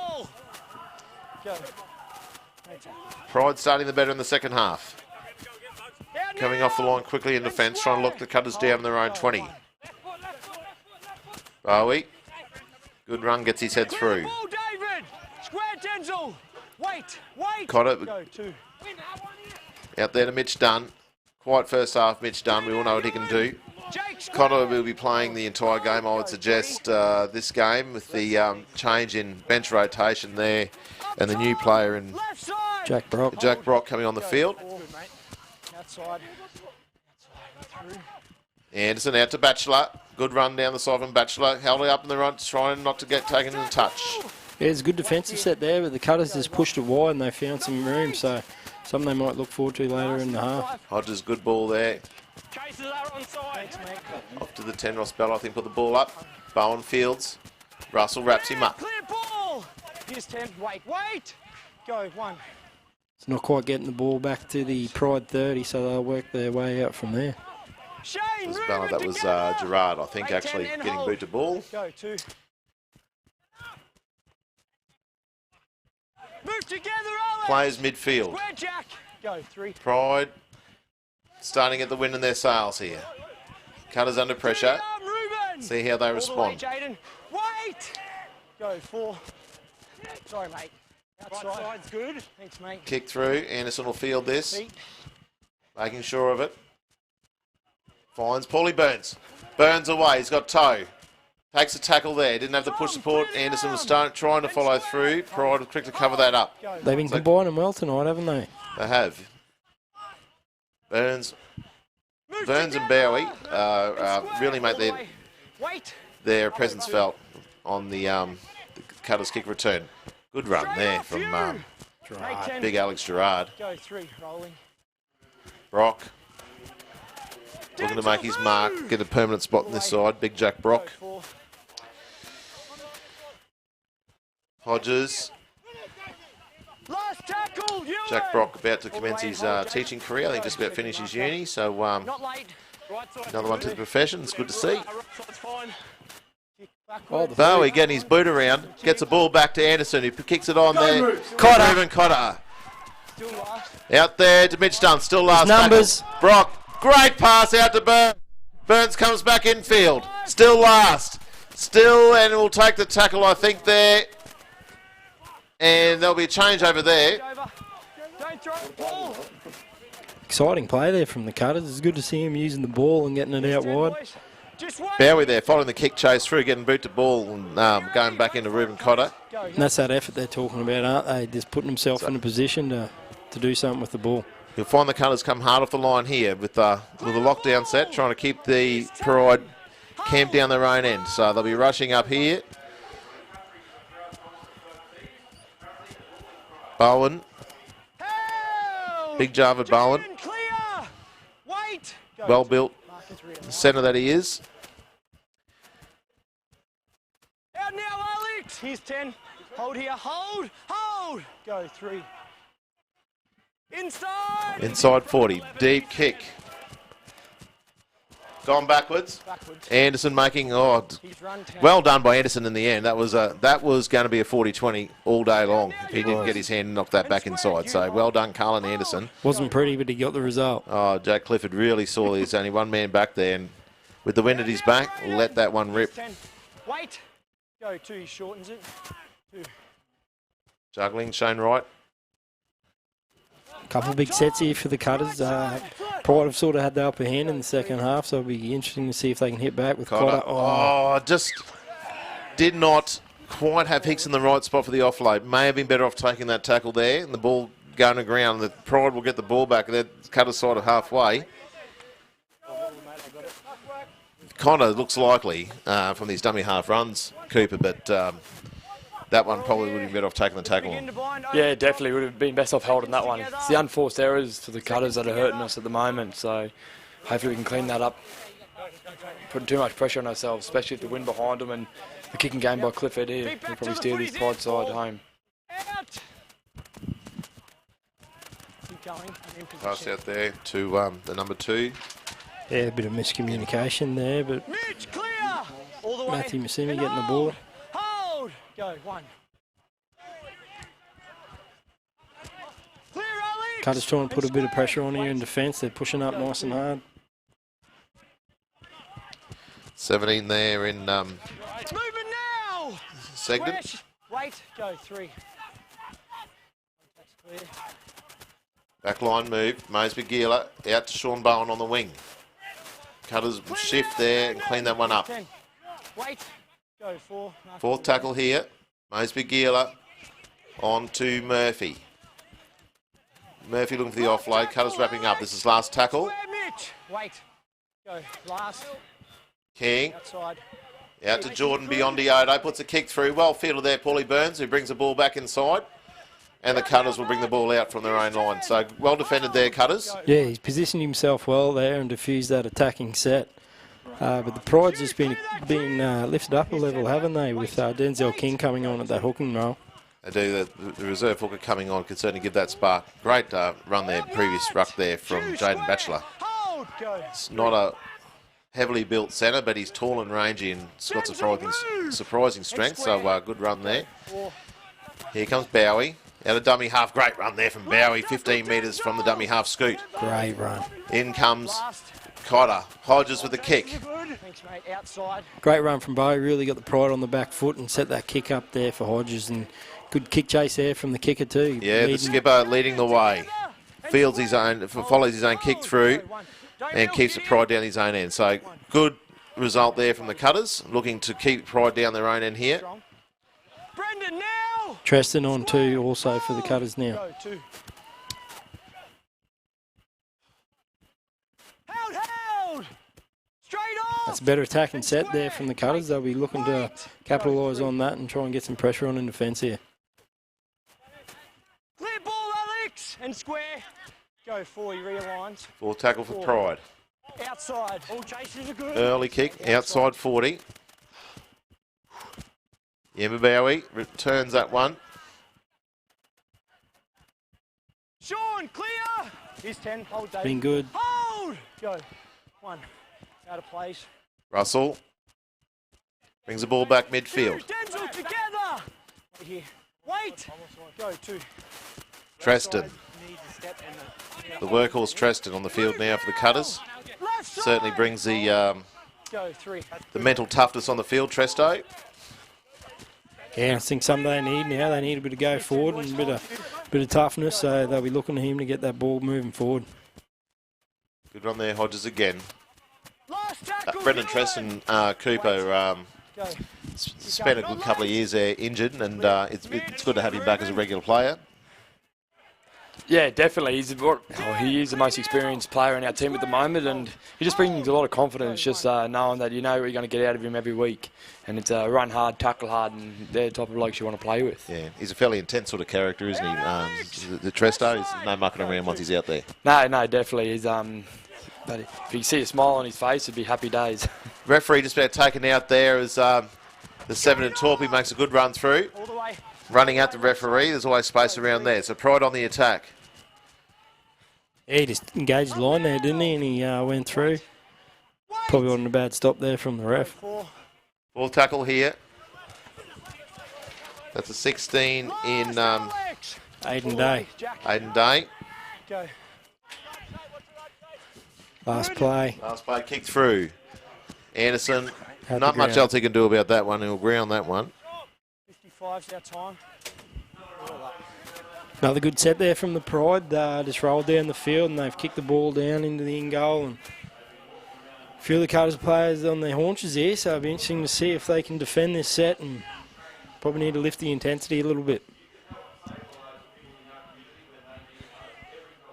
S2: Pride starting the better in the second half. Coming off the line quickly in defence, trying to lock the Cutters down in their own 20. Bowie. Good run, gets his head through.
S9: Ball, David! Square, Denzel! Wait!
S2: Cotter
S9: Go, two.
S2: out there to Mitch Dunn. Quiet first half, Mitch Dunn. We all know what he can do. Cotter will be playing the entire game, I would suggest, this game with the change in bench rotation there and the new player in
S4: Jack Brock.
S2: Jack Brock coming on the field.
S9: Outside.
S2: Anderson out to Batchelor. Good run down the side from Batchelor. Held it up in the run, trying not to get taken in touch.
S4: Yeah, it's a good defensive set there, but the Cutters just pushed it wide and they found some room, so something they might look forward to later in the half.
S2: Hodges, good ball there.
S9: Chases are on side. Thanks, mate.
S2: Off to the 10, Ross Bell, I think, put the ball up. Bowen fields. Russell wraps him up.
S9: Clear ball. Here's 10. Wait. Go, 1.
S4: It's not quite getting the ball back to the Pride 30, so they'll work their way out from there.
S2: That was Gerard, I think, actually getting boot to ball.
S9: Go, 2. Move together, Alex.
S2: Players midfield.
S9: Square Jack. Go, 3.
S2: Pride starting at the wind in their sails here. Cutters under pressure. See how they respond.
S9: Wait. Go, 4. Sorry, mate. Outside's good. Thanks, mate.
S2: Kick through. Anderson will field this. Making sure of it. Finds Paulie Burns. Burns away. He's got toe. Takes a tackle there. Didn't have the push support. Anderson was trying to follow through. Pride will quick to cover that up.
S4: They've been combining well tonight, haven't they?
S2: They have. Burns and Bowie really make their presence felt on the Cutters kick return. Good run there from big Alex Gerard.
S9: Go, 3. Rolling.
S2: Brock looking to make his mark, get a permanent spot on this side. Big Jack Brock. Hodges.
S9: Last tackle,
S2: Jack Brock about to commence his teaching career. I think just about to finish his uni. So another one to the profession. It's good to see. Bowie getting his boot around. Gets the ball back to Anderson, who kicks it on there. Ruben Cotter. Out there to Mitch Dunn. Still last
S4: numbers.
S2: Tackle. Brock. Great pass out to Burns. Burns comes back infield. Still last. Still, and will take the tackle, I think, there. And there'll be a change over there.
S4: Exciting play there from the Cutters. It's good to see him using the ball and getting it out wide.
S2: Bowie there, following the kick chase through, getting boot to ball and going back into Ruben Cotter.
S4: And that's that effort they're talking about, aren't they? Just putting himself in a position to do something with the ball.
S2: You'll find the Cutters come hard off the line here with a lockdown set, trying to keep the Pride camped down their own end. So they'll be rushing up here. Bowen. Big Jarvid Bowen. Well built. Centre that he is.
S9: Out now, Alex. Here's 10. Hold here. Hold. Go, 3.
S2: Inside 40. Deep kick. Gone backwards. Anderson making, well done by Anderson in the end. That was going to be a 40-20 all day long if he didn't get his hand and knock that back inside. So well done, Carlin Anderson.
S4: Wasn't pretty, but he got the result.
S2: Oh, Jack Clifford really saw there's only one man back there, and with the wind at his back, let that one rip.
S9: Wait. Go, 2. He shortens it. 2.
S2: Juggling, Shane Wright.
S4: Couple of big sets here for the Cutters. Pride have sort of had the upper hand in the second half, so it'll be interesting to see if they can hit back with Cotter.
S2: Just did not quite have Hicks in the right spot for the offload. May have been better off taking that tackle there and the ball going to ground. The Pride will get the ball back. They're Cutters side of halfway. Connor looks likely from these dummy half runs, Cooper, but that one probably would have been better off taking the tackle on.
S10: Yeah, definitely would have been best off holding that one. It's the unforced errors for the Cutters that are hurting us at the moment, so hopefully we can clean that up. Putting too much pressure on ourselves, especially with the wind behind them and the kicking game by Clifford here. We'll probably steer this Pride side home.
S2: Pass out there to the number 2.
S4: Yeah, a bit of miscommunication there, but Matthew Massimi getting the ball.
S9: Go, 1.
S4: Cutters trying to put a bit of pressure on here in defence. They're pushing up nice and hard.
S2: 17 there in segment.
S9: Wait, go, 3.
S2: Back line move. Moseby Gila out to Sean Bowen on the wing. Cutters shift there and clean that one up.
S9: Wait. Go, 4.
S2: 4th tackle here. Moseby Gila on to Murphy. Murphy looking for the offload. Cutters wrapping up. This is last tackle.
S9: Wait. Go, last.
S2: King.
S9: Outside.
S2: Out to Jordan beyond Diodo. Puts a kick through. Well fielded there, Paulie Burns, who brings the ball back inside. And the Cutters will bring the ball out from their own line. So well defended there, Cutters.
S4: Yeah, he's positioned himself well there and diffused that attacking set. But the Pride's just been lifted up a level, haven't they, with Denzel King coming on at that hooking role.
S2: They do. The reserve hooker coming on could certainly give that spark. Great run there, previous ruck there from Jaden Batchelor. It's not a heavily built centre, but he's tall and rangy and he's got surprising strength, so good run there. Here comes Bowie. Out of dummy half, great run there from Bowie, 15 metres from the dummy half scoot.
S4: Great run.
S2: In comes Cotter. Hodges with the kick.
S4: Great run from Bowie, really got the Pride on the back foot and set that kick up there for Hodges, and good kick chase there from the kicker too.
S2: Yeah, the skipper leading the way. Follows his own kick through and keeps the Pride down his own end. So good result there from the Cutters, looking to keep Pride down their own end here.
S4: Treston on 2 also for the Cutters now. That's a better attacking set there from the Cutters. They'll be looking to capitalise on that and try and get some pressure on in defence here.
S9: Clear ball, Alex, and square. Go 4, he realigns.
S2: Full tackle for Pride.
S9: Outside. All chases are good.
S2: Early kick, outside 40. Yemba Bowie returns that one.
S9: Sean, clear. Here's 10. Hold, David.
S4: Been good.
S9: Hold. Go. 1. Out of place.
S2: Russell brings the ball back midfield.
S9: Denzel together. Wait here. Wait. Go 2.
S2: Treston. The workhorse Treston on the field now for the Cutters. Certainly brings the mental toughness on the field, Tresto.
S4: Yeah, I think something they need now. They need a bit of go forward and a bit of toughness, so they'll be looking to him to get that ball moving forward.
S2: Good run there, Hodges again. Brendan Treston, Cooper, spent a good couple of years there injured, and it's good to have him back as a regular player.
S10: Yeah, definitely. He is the most experienced player in our team at the moment, and he just brings a lot of confidence, just knowing that you know what you're going to get out of him every week. And it's run hard, tackle hard, and they're the type of blokes you want to play with.
S2: Yeah, he's a fairly intense sort of character, isn't he? The Tresto, there's no mucking around once he's out there.
S10: No, definitely. He's, but if you see a smile on his face, it'd be happy days.
S2: Referee just about taken out there as the 7 and Torpy makes a good run through. Running out the referee, there's always space around there. So Pride on the attack.
S4: Yeah, he just engaged the line there, didn't he? And he went through. Probably wasn't a bad stop there from the ref.
S2: Ball tackle here. That's a 16 in
S4: Aiden Day.
S2: Aiden Day.
S4: Last play.
S2: Last play, kick through. Anderson, not much else he can do about that one. He'll ground that one.
S9: 55's our time.
S4: Another good set there from the Pride. Just rolled down the field and they've kicked the ball down into the in goal. And a few of the Cutters players on their haunches here, so it'll be interesting to see if they can defend this set and probably need to lift the intensity a little bit.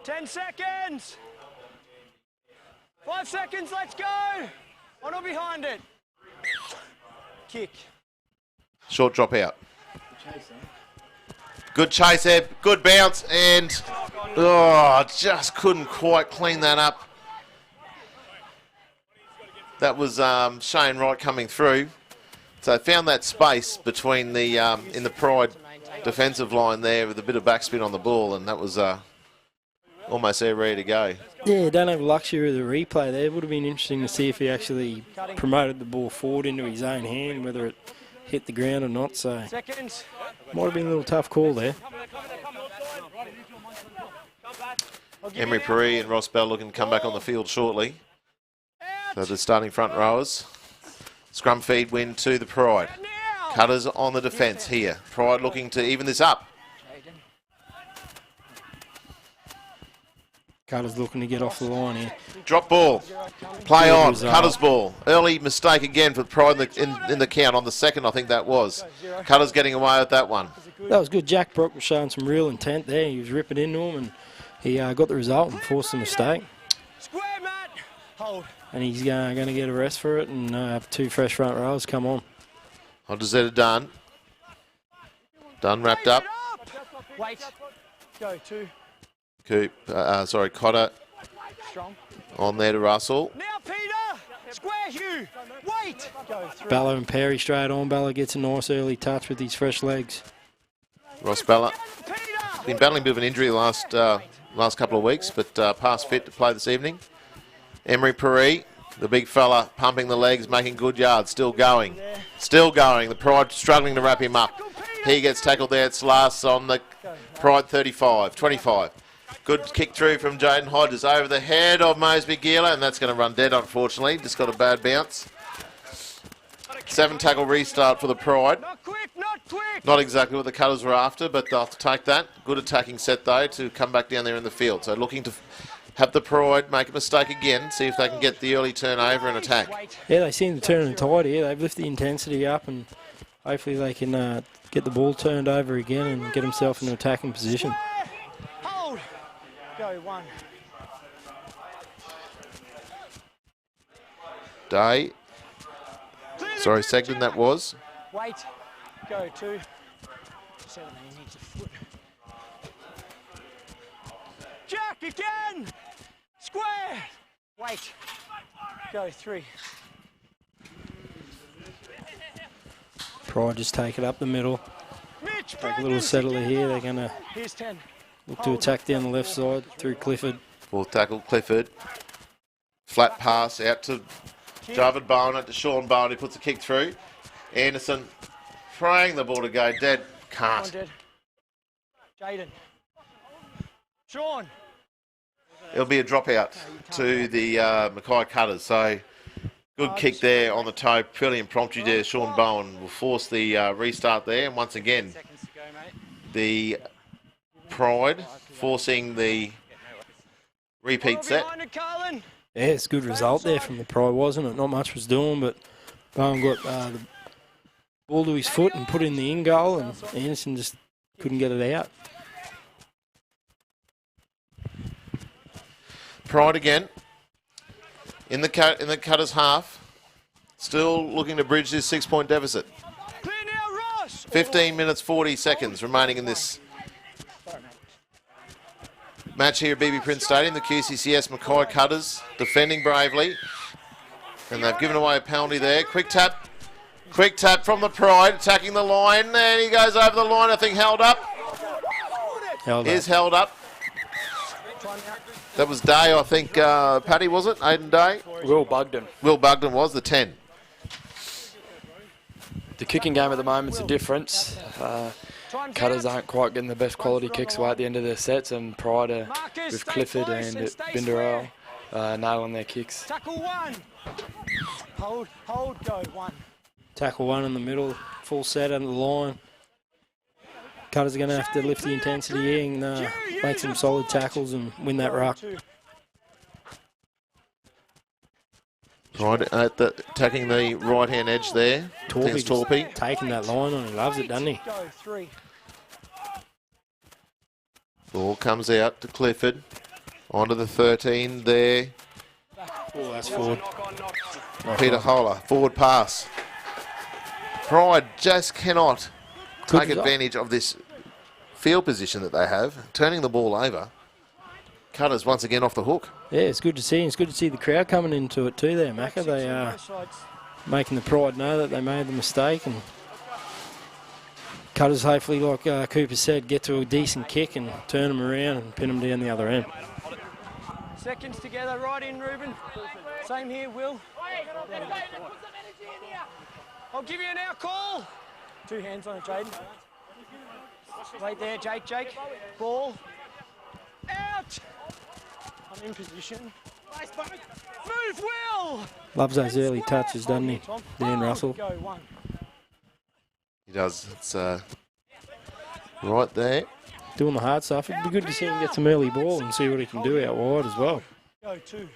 S9: 10 seconds. 5 seconds, let's go. On or behind it. Kick.
S2: Short drop out. Good chase there, good bounce, and just couldn't quite clean that up. That was Shane Wright coming through. So found that space between the in the Pride defensive line there with a bit of backspin on the ball, and that was almost there ready to go.
S4: Yeah, don't have the luxury of the replay there. It would have been interesting to see if he actually promoted the ball forward into his own hand, whether it hit the ground or not. So might have been a little tough call there.
S2: Emery Perry and Ross Bell looking to come back on the field shortly. So the starting front rowers. Scrum feed win to the Pride. Cutters on the defence here. Pride looking to even this up.
S4: Cutters looking to get off the line here.
S2: Drop ball. Play on. Cutters ball. Early mistake again for Pride in the count on the second, I think that was. Cutters getting away with that one.
S4: That was good. Jack Brock was showing some real intent there. He was ripping into him and he got the result and forced the mistake.
S9: Square, Matt. Hold.
S4: And he's going to get a rest for it and have 2 fresh front rows come on.
S2: Hodges done. Done wrapped up.
S9: Wait. Go 2.
S2: Cotter
S9: Strong.
S2: on there to Russell.
S9: Now Peter. Square Hugh. Wait. Go 3.
S4: Bella and Perry straight on. Bella gets a nice early touch with his fresh legs.
S2: Ross Bella been battling a bit of an injury the last couple of weeks, but past fit to play this evening. Emery Perry, the big fella, pumping the legs, making good yards, still going. The Pride struggling to wrap him up. He gets tackled there. It's last on the Pride 25. Good kick through from Jaden Hodges over the head of Mosby Gila, and that's going to run dead, unfortunately. Just got a bad bounce. 7 tackle restart for the Pride. Not exactly what the Cutters were after, but they'll take that. Good attacking set, though, to come back down there in the field. So looking to have the Pride make a mistake again, see if they can get the early turnover and attack.
S4: Yeah, they seem to turn the tide here. They've lifted the intensity up, and hopefully they can get the ball turned over again and get himself in an attacking position.
S9: Hold. Go 1.
S2: Segden that was.
S9: Wait. Go 2. 7, he needs a foot. Jack again. Square. Wait. Go 3.
S4: Pride just take it up the middle. Take a little settler here. They're going to look to attack down the left side through Clifford.
S2: 4th tackle, Clifford. Flat pass out to David Bowen, to Sean Bowen, who puts a kick through. Anderson praying the ball to go dead. Can't.
S9: Jaden. Sean.
S2: It'll be a dropout to the Mackay Cutters. So good kick there on the toe, purely impromptu there. Sean Bowen will force the restart there. And once again, the Pride forcing the repeat set.
S4: Yeah, it's a good result there from the Pride, wasn't it? Not much was doing, but Bowen got the ball to his foot and put in the in goal, and Anderson just couldn't get it out.
S2: Pride again in the Cutters half, still looking to bridge this 6-point deficit. 15 minutes 40 seconds remaining in this match here at BB Prince Stadium. The QCCS Mackay Cutters defending bravely, and they've given away a penalty there. Quick tap from the Pride, attacking the line, and he goes over the line. I think held up. Held up. That was Day, I think. Paddy, was it? Aiden Day?
S10: Will Bugden.
S2: Will Bugden was the 10.
S10: The kicking game at the moment's a difference. Cutters aren't quite getting the best quality kicks away at the end of their sets, and Pride with Clifford and Binderell nailing their kicks.
S9: Tackle 1. Hold, go 1.
S4: Tackle 1 in the middle, full set under the line. Cutters are going to have to lift the intensity here and make some solid tackles and win that ruck.
S2: Pride attacking the right-hand edge there.
S4: Torpy taking that line on. He loves it, doesn't he?
S2: Ball comes out to Clifford. Onto the 13 there.
S4: Oh, that's forward.
S2: Peter Holler, forward pass. Pride just cannot take advantage of this field position that they have, turning the ball over. Cutters once again off the hook.
S4: Yeah, it's good to see. It's good to see the crowd coming into it too there, Macca. They are making the Pride know that they made the mistake, and Cutters hopefully, like Cooper said, get to a decent kick and turn them around and pin them down the other end.
S9: Seconds together, right in, Ruben. Same here, Will. I'll give you an out call. 2 hands on it, Jaden. Wait there, Jake. Ball. Out. I'm in position. Move, Will.
S4: Loves those early touches, doesn't he, Dan Russell?
S2: He does. It's right there.
S4: Doing the hard stuff. It'd be good to see him get some early ball and see what he can do out wide as well.
S9: Go 2.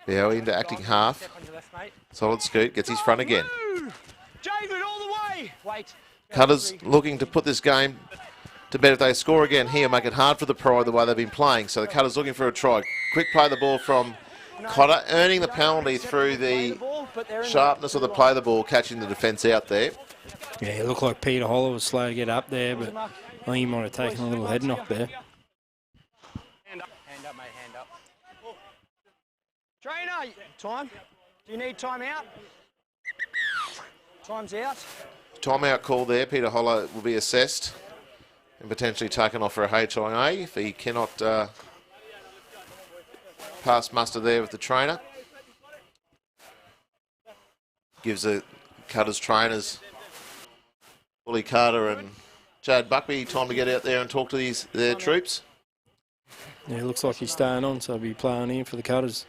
S2: Now into acting half. Solid scoot, gets his front again.
S9: David, all the way. Wait.
S2: Cutters looking to put this game to bed. If they score again here, make it hard for the Pride the way they've been playing. So the Cutters looking for a try. Quick play the ball from Cotter, earning the penalty through the sharpness of the play the ball, catching the defence out there.
S4: Yeah, it looked like Peter Holler was slow to get up there, but I think he might have taken a little head knock there.
S9: Hand up, mate, hand up. Trainer, time. Do you need time out? Time's out.
S2: Timeout call there. Peter Holler will be assessed and potentially taken off for a HIA if he cannot pass muster there with the trainer. Gives the Cutters trainers, Bully Carter and Chad Buckby, time to get out there and talk to their troops.
S4: Yeah, it looks like he's staying on, so he'll be playing in for the Cutters.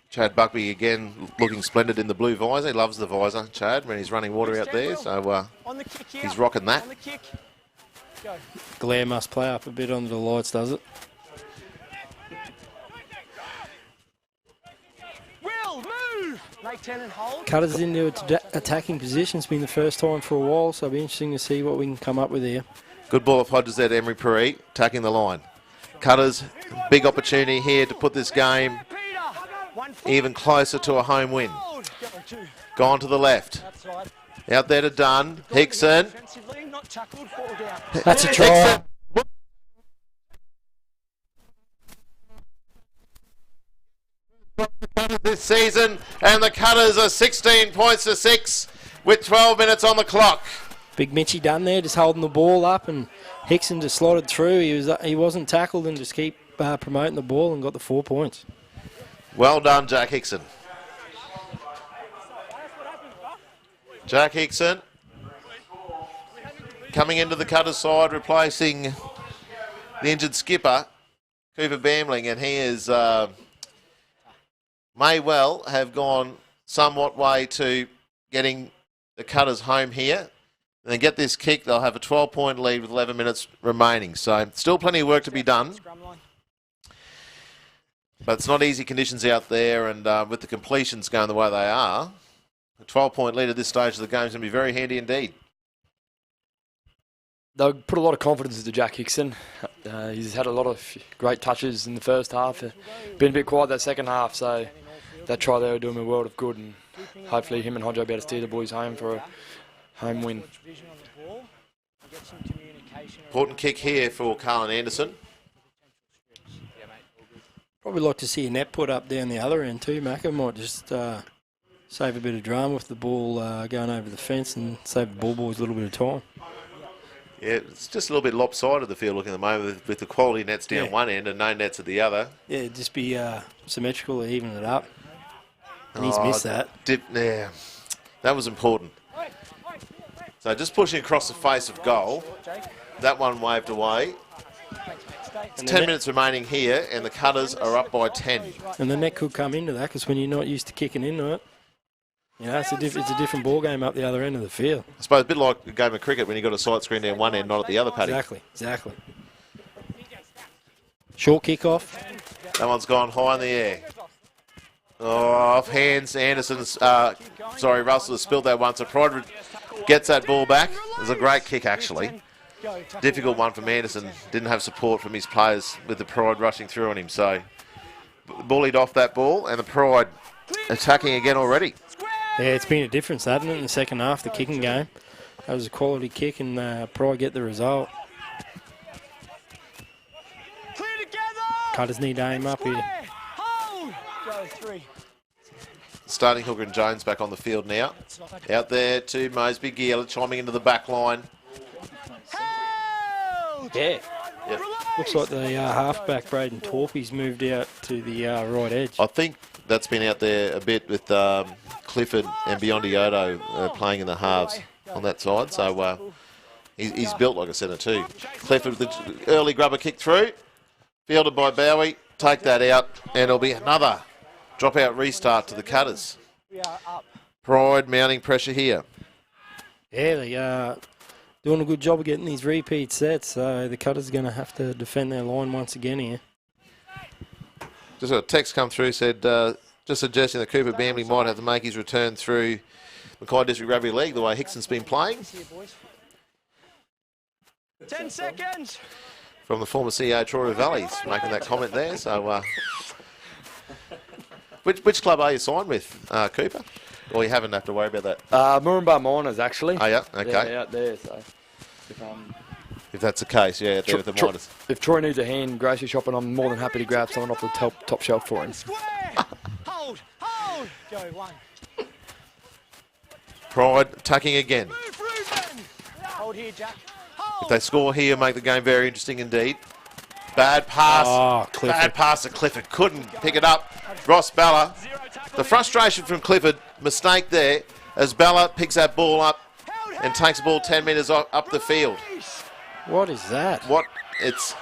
S2: Chad Buckby again looking splendid in the blue visor. He loves the visor, Chad, when he's running water out there, so he's rocking that.
S4: Glare must play up a bit under the lights, does it?
S9: Will, move! Make 10 and hold.
S4: Cutters into attacking position. It's been the first time for a while, so it'll be interesting to see what we can come up with here.
S2: Good ball of Hodges there to Emery Perry, attacking the line. Cutters, big opportunity here to put this game even closer to a home win. Gone to the left. Out there to Dunn. Hickson.
S4: That's a try.
S2: This season, and the Cutters are 16 points to 6 with 12 minutes on the clock.
S4: Big Mitchy done there, just holding the ball up, and Hickson just slotted through. He wasn't tackled and just keep promoting the ball and got the 4 points.
S2: Well done, Jack Hickson. Jack Hickson coming into the Cutters side, replacing the injured skipper, Cooper Bambling, and he is may well have gone somewhat way to getting the Cutters home here. And then get this kick, they'll have a 12-point lead with 11 minutes remaining. So still plenty of work to be done. But it's not easy conditions out there, and with the completions going the way they are, a 12-point lead at this stage of the game is going to be very handy indeed.
S10: They'll put a lot of confidence into Jack Hickson. He's had a lot of great touches in the first half. Been a bit quiet that second half, so that try there will do him a world of good, and hopefully him and Hodjo will be able to steer the boys home for a home win.
S2: Important kick here for Carlin Anderson.
S4: Probably like to see a net put up down the other end too, Mackay. Might just save a bit of drama with the ball going over the fence and save the ball boys a little bit of time.
S2: Yeah, it's just a little bit lopsided, the field looking at the moment, with the quality nets down one end and no nets at the other.
S4: Yeah, just be symmetrical, even it up. And he's missed that.
S2: Yeah, that was important. So just pushing across the face of goal. That one waved away. It's 10 minutes remaining here, and the Cutters are up by 10.
S4: And the net could come into that, because when you're not used to kicking into it, you know, it's a different ball game up the other end of the field.
S2: I suppose a bit like a game of cricket when you've got a sight screen down one end, not at the other, Paddy.
S4: Exactly. Short kick-off.
S2: That one's gone high in the air. Oh, off hands. Anderson's, Russell has spilled that one, so Pride gets that ball back. It was a great kick, actually. Difficult one from Anderson. Didn't have support from his players with the Pride rushing through on him, so bullied off that ball, and the Pride attacking again already.
S4: Yeah, it's been a difference, hasn't it, in the second half, the kicking game. That was a quality kick, and Pride get the result. Cutters need to aim up here.
S2: Starting hooker and Jones back on the field now. Out there to Moseby, Gila chiming into the back line.
S4: Yeah.
S2: Yep.
S4: Looks like the halfback, Braden Torpy's moved out to the right edge.
S2: I think that's been out there a bit with Clifford and Biondi Odo playing in the halves on that side. So he's built like a centre too. Clifford with the early grubber kick through. Fielded by Bowie. Take that out, and it'll be another drop-out restart to the Cutters. Pride mounting pressure here.
S4: Yeah, they are doing a good job of getting these repeat sets, so the Cutters are going to have to defend their line once again here.
S2: Just got a text come through, said just suggesting that Cooper Bambly might have to make his return through Mackay District Rugby League the way Hickson's been playing.
S9: 10 seconds.
S2: From the former CEO Troy Valley's making that comment there. So, which club are you signed with, Cooper? Or you haven't have to worry about that?
S10: Moranbah Miners, actually.
S2: Oh, yeah? Okay.
S10: Yeah, out there, so...
S2: If that's the case, yeah, out there with the miners.
S10: If Troy needs a hand grocery shopping, I'm more than happy to grab someone off the top shelf for him.
S9: Hold. Go, 1.
S2: Pride tucking again.
S9: Hold here, Jack.
S2: If they score here, make the game very interesting indeed. Bad pass.
S4: Oh, Clifford.
S2: Bad pass to Clifford. Couldn't pick it up. Ross Bella. The frustration from Clifford. Mistake there as Bella picks that ball up and takes the ball 10 metres up the field.
S4: What is that?
S2: It's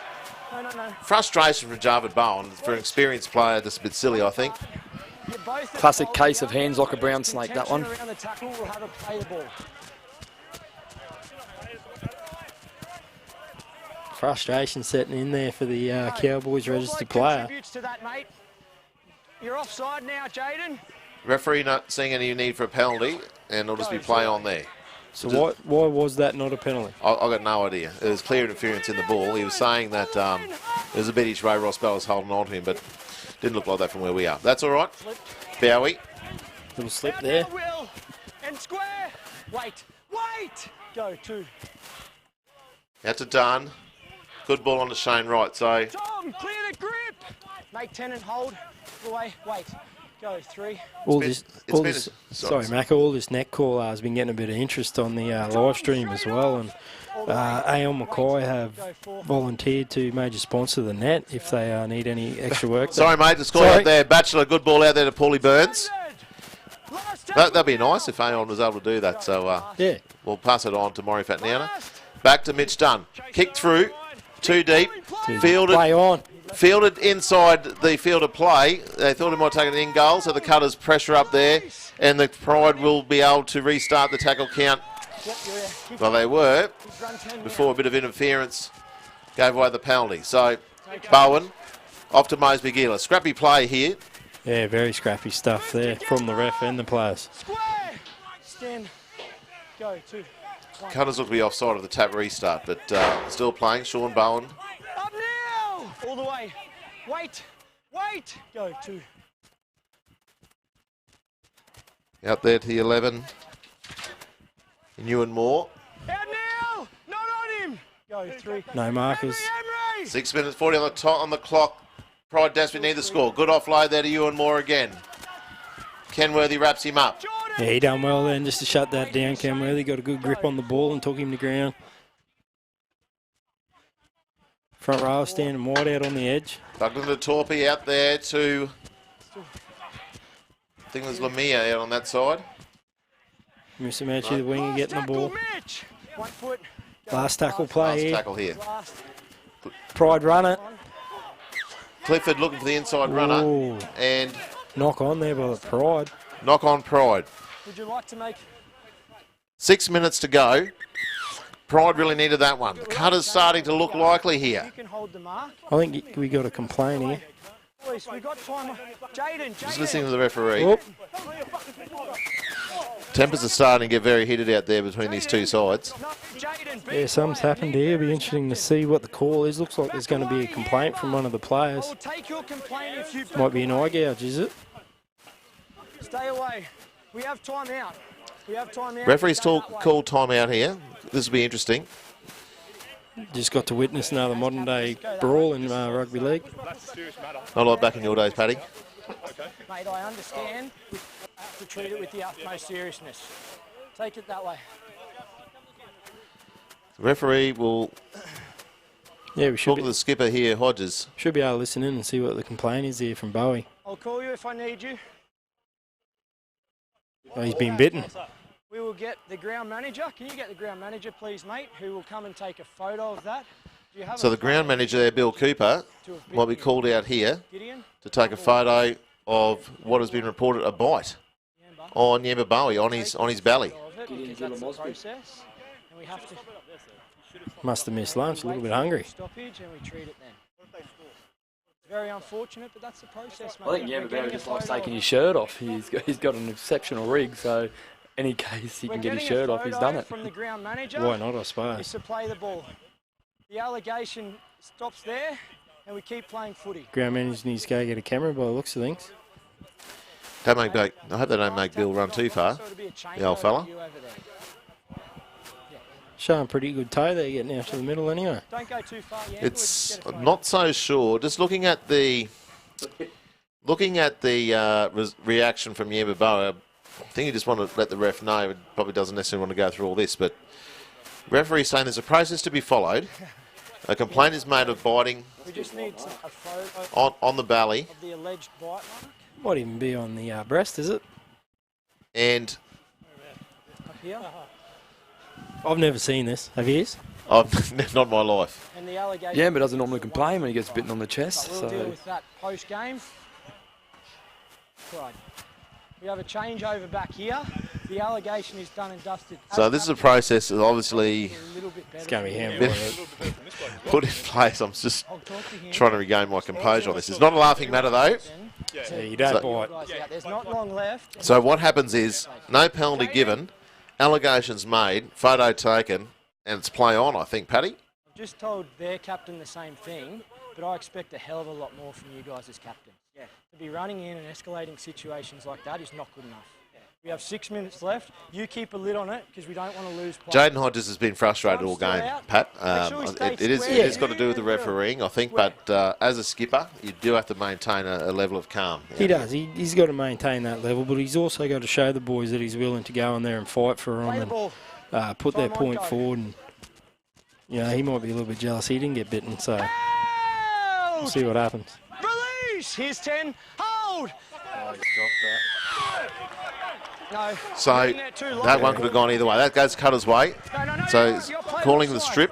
S2: frustration from Javid Bowen. For an experienced player, that's a bit silly, I think.
S10: Classic case of hands like a brown snake, that one.
S4: Frustration setting in there for the Cowboys registered player.
S9: You're offside now, Jaden.
S2: Referee not seeing any need for a penalty, and it'll just be play on there.
S4: So why was that not a penalty?
S2: I got no idea. It was clear interference in the ball. He was saying that it was a bit each way Ross Bell was holding on to him, but didn't look like that from where we are. That's all right. Bowie.
S4: Little slip there.
S9: And square. Wait. Go, 2.
S2: Out to Dunn. Good ball on to Shane Wright. So
S9: Tom, clear the grip. Make 10 and hold. Away. Wait. Go, 3.
S4: Sorry, Mac. All this net call has been getting a bit of interest on the live stream as well, and AL Mackay have volunteered to major sponsor the net if they need any extra work.
S2: Sorry, mate. The score out there. Batchelor, good ball out there to Paulie Burns. That'd be nice if Aon was able to do that. So
S4: yeah,
S2: we'll pass it on to Maury Fatniana. Back to Mitch Dunn. Kick through. Too deep. Fielded.
S4: Play on.
S2: Fielded inside the field of play. They thought he might take an in goal, so the Cutters pressure up there, and the Pride will be able to restart the tackle count. Well, they were before a bit of interference gave away the penalty. So Bowen off to Mosby Gila. Scrappy play here.
S4: Yeah, very scrappy stuff there from the ref and the players.
S9: Stand. Go, 2.
S2: Cutters look to be offside of the tap restart, but still playing. Sean Bowen.
S9: Up now! All the way. Wait. Go, 2.
S2: Out there to the 11. Ewan Moore.
S9: Out now! Not on him! Go, 3.
S4: No markers.
S2: 6 minutes 40 on the clock. Pride desperate need the score. Good offload there to Ewan Moore again. Kenworthy wraps him up.
S4: Yeah, he done well then just to shut that down. Kenworthy got a good grip on the ball and took him to ground. Front row standing wide out on the edge.
S2: Douglas to Torpy out there to, I think there's Lamia out on that side.
S4: Musamachi, the winger, getting the ball. Last tackle play here.
S2: Last tackle here.
S4: Pride runner.
S2: Clifford looking for the inside runner.
S4: Ooh.
S2: And
S4: knock on there by the Pride.
S2: Knock on Pride.
S9: Would you like to make
S2: 6 minutes to go. Pride really needed that one. The Cutter's starting to look likely here.
S9: You can hold the mark.
S4: I think we got a complaint here.
S9: Boys, we got time. Jaden.
S2: Just listening to the referee. Tempers are starting to get very heated out there between these two sides.
S4: Yeah, something's happened here. It'll be interesting to see what the call is. Looks like there's going to be a complaint from one of the players. Might be an eye gouge, is it?
S9: Stay away. We have time out.
S2: Referees called time out here. This will be interesting.
S4: Just got to witness another modern day brawl in rugby league.
S2: Not a lot back in your days, Paddy.
S9: Mate, I understand. We have to treat it with the utmost seriousness. Take it that way.
S2: The referee will talk to the skipper here, Hodges.
S4: Should be able to listen in and see what the complaint is here from Bowie.
S9: I'll call you if I need you.
S4: Oh, he's been bitten.
S9: We will get the ground manager. Can you get the ground manager, please, mate, who will come and take a photo of that?
S2: So the ground manager there, Bill Cooper, might be called out here to take a photo of what has been reported a bite on Yemba Bowie on his belly.
S4: Must have missed lunch, a little bit hungry.
S9: Stoppage and we treat it then. Very unfortunate, but that's the process, mate.
S10: I think Yemba Bowie just likes taking his shirt off. He's got an exceptional rig, so any case he can get his shirt off, he's done it.
S9: From the ground manager,
S4: why not, I suppose?
S9: Is to play the ball. The allegation stops there, and we keep playing footy.
S4: Ground manager needs to go get a camera by the looks of things.
S2: I hope they don't make Bill run too far, the old fella.
S4: Showing pretty good toe there, getting out to the middle anyway.
S9: Don't go too far. Yeah,
S2: It's not so sure. Just looking at the reaction from Yemba, I think he just wanted to let the ref know. He probably doesn't necessarily want to go through all this, but referee saying there's a process to be followed. A complaint is made of biting
S9: we just need a photo
S2: on the belly.
S9: of the alleged bite.
S4: Might even be on the breast, is it?
S2: And
S9: Up here.
S4: I've never seen this. Have you?
S2: not in my life.
S9: And the allegation.
S10: Yeah, but doesn't normally complain when he gets bitten on the chest.
S9: We'll deal with that post game. Right. We have a changeover back here. The allegation is done and dusted.
S2: So this is a process that obviously
S4: it's going to be handled.
S2: Put in place. I'm just trying to regain my composure on this. It's not a laughing matter though.
S4: Yeah, you don't bite.
S9: There's not long left.
S2: So what happens is no penalty given, allegations made, photo taken, and it's play on, I think, Paddy.
S9: I've just told their captain the same thing, but I expect a hell of a lot more from you guys as captains. Yeah. To be running in and escalating situations like that is not good enough. Yeah. We have 6 minutes left. You keep a lid on it because we don't want to lose play.
S2: Jaden Hodges has been frustrated all game, Pat. It is got to do with the refereeing, I think, but as a skipper, you do have to maintain a level of calm.
S4: He does. He's got to maintain that level, but he's also got to show the boys that he's willing to go in there and fight for them and put their point forward. And he might be a little bit jealous. He didn't get bitten, so we'll see what happens.
S9: Release. Here's 10. Hold.
S10: Oh, he's dropped that.
S9: No.
S2: So that one could have gone either way. That goes Cutter's way. So he's calling the strip.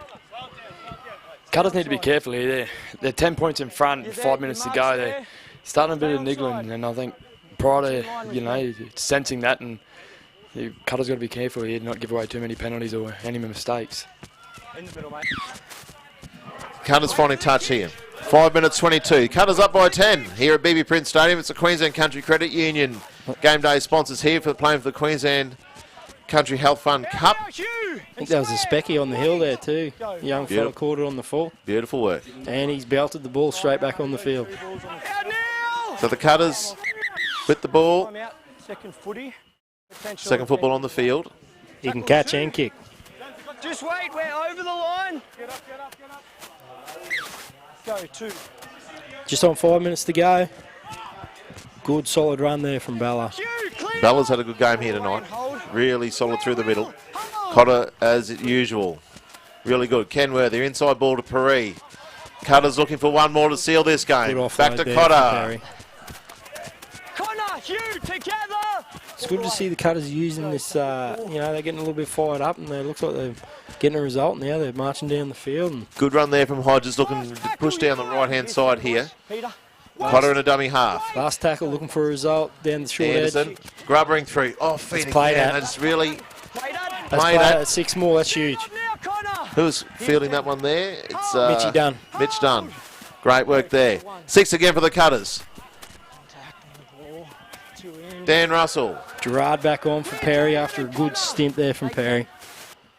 S10: Cutters need to be careful here. They're 10 points in front, 5 minutes to go. They're starting a bit of niggling, and I think prior to sensing that, and Cutter's got to be careful here, not give away too many penalties or any mistakes.
S9: In the middle, mate.
S2: Cutter's finding touch here. 5 minutes 22. Cutters up by 10 here at BB Prince Stadium. It's the Queensland Country Credit Union game day sponsors here for playing for the Queensland Country Health Fund Cup.
S4: I think that was a specky on the hill there too. Young fella caught it on the full.
S2: Beautiful work.
S4: And he's belted the ball straight back on the field.
S2: So the Cutters with the ball.
S9: Second footy.
S2: Second football on the field.
S4: He can catch and kick.
S9: Just wait, we're over the line. Get up. Go, 2.
S4: Just on 5 minutes to go. Good solid run there from Bella.
S2: Bella's had a good game here tonight. Really solid through the middle. Cotter as usual. Really good. Kenworthy, inside ball to Perry. Cutter's looking for one more to seal this game. Back to Cotter.
S9: Connor, you together.
S4: It's good to see the Cutters using this, they're getting a little bit fired up and it looks like they're getting a result now. They're marching down the field. And
S2: good run there from Hodges, looking to push down the right-hand side here. Cotter in a dummy half.
S4: Last tackle looking for a result down the short
S2: Anderson,
S4: edge.
S2: grubbering through. Oh, feet again. That's really
S4: played at 6 more. That's huge.
S2: Who's fielding that one there? It's
S4: Mitchy Dunn.
S2: Mitch Dunn. Great work there. 6 again for the Cutters. Dan Russell.
S4: Gerard back on for Perry after a good stint there from Perry.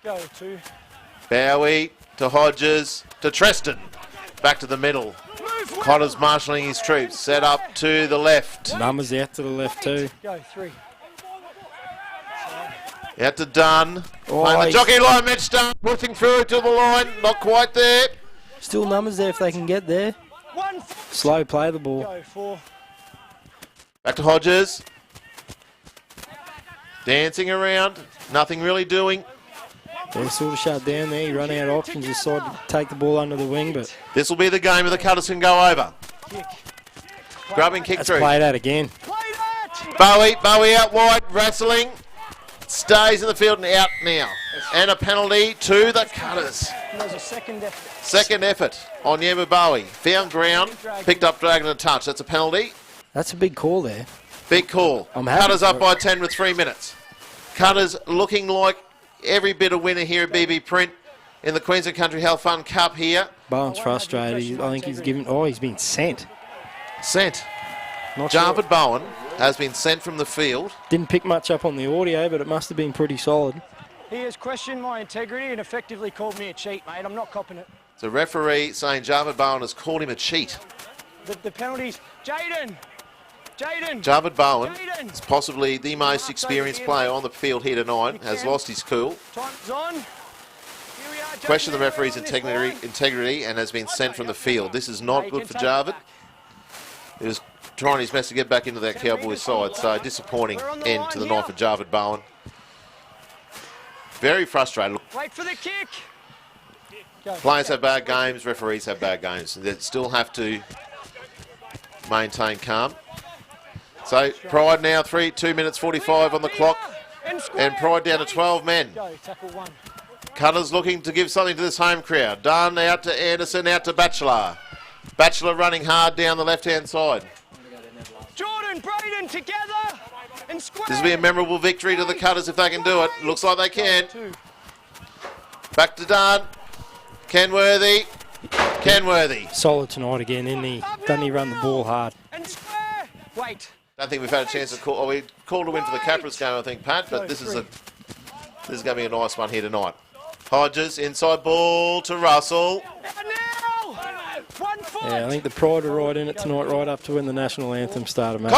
S9: Go, 2.
S2: Bowie to Hodges to Treston. Back to the middle. Cotter's marshalling his troops. Set up to the left.
S4: Numbers out to the left too.
S9: Go, 3.
S2: Out to Dunn. Playing the jockey line, Mitch Dunn. Pushing through to the line. Not quite there.
S4: Still numbers there if they can get there. Slow play the ball.
S9: Go, 4.
S2: Back to Hodges. Dancing around. Nothing really doing.
S4: They're sort of shut down there. He run out of options. Decided to take the ball under the wing, but
S2: this will be the game where the Cutters can go over. Grubbing kick through.
S4: Play that again.
S2: Bowie out wide, wrestling. Stays in the field and out now. And a penalty to the Cutters.
S9: There's a second effort.
S2: Second effort on Yemba Bowie. Found ground, picked up, dragging a touch. That's a penalty.
S4: That's a big call there.
S2: Big call. Cutters up by 10 with 3 minutes. Cutters looking like every bit a winner here at BB Print in the Queensland Country Health Fund Cup here.
S4: Bowen's frustrated. I think he's he's been sent.
S2: Jarvid Bowen has been sent from the field.
S4: Didn't pick much up on the audio, but it must have been pretty solid.
S9: He has questioned my integrity and effectively called me a cheat, mate. I'm not copping it.
S2: The referee saying Jarvid Bowen has called him a cheat.
S9: The penalties. Jaden!
S2: Javid Bowen is possibly the most experienced player on the field here tonight, has lost his cool.
S9: Time's on.
S2: Question the referee's integrity and has been sent from the field. This is not good for Javid. He was trying his best to get back into that Cowboys side, so disappointing end to the night for Javid Bowen. Very frustrated. Look,
S9: Wait for the kick.
S2: players have bad games, referees have bad games. They still have to maintain calm. So Pride now 2 minutes 45 on the clock, and Pride down to 12 men. Cutters looking to give something to this home crowd. Dunn out to Anderson, out to Batchelor. Batchelor running hard down the left-hand side.
S9: Jordan, Braden together and square.
S2: This will be a memorable victory to the Cutters if they can do it. Looks like they can. Back to Dunn. Kenworthy. Kenworthy.
S4: Solid tonight again, isn't he? Doesn't he run the ball hard?
S9: And square. Wait.
S2: Don't think we've had a chance to call. Oh, we called a win for the Capras game, I think, Pat. But this is going to be a nice one here tonight. Hodges inside ball to Russell.
S4: Yeah, I think the Pride are right in it tonight, right up to when the national anthem started, mate.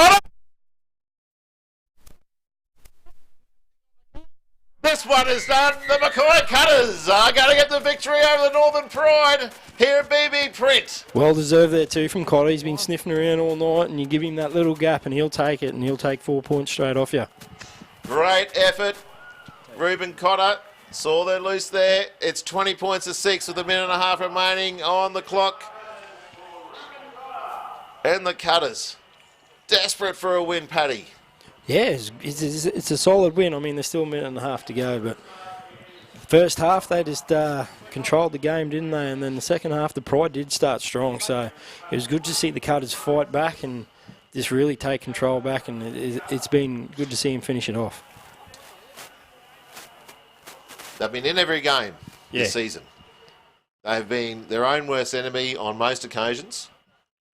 S2: This one is done. The Mackay Cutters are going to get the victory over the Northern Pride here at BB Print.
S4: Well deserved there too from Cotter. He's been sniffing around all night, and you give him that little gap and he'll take it, and he'll take 4 points straight off you.
S2: Great effort. Reuben Cotter saw that loose there. It's 20 points to 6 with a minute and a half remaining on the clock. And the Cutters desperate for a win, Paddy.
S4: Yeah, it's a solid win. I mean, there's still a minute and a half to go, but first half they just controlled the game, didn't they? And then the second half, the Pride did start strong. So it was good to see the Cutters fight back and just really take control back, and it's been good to see him finish it off.
S2: They've been in every game this season. They have been their own worst enemy on most occasions.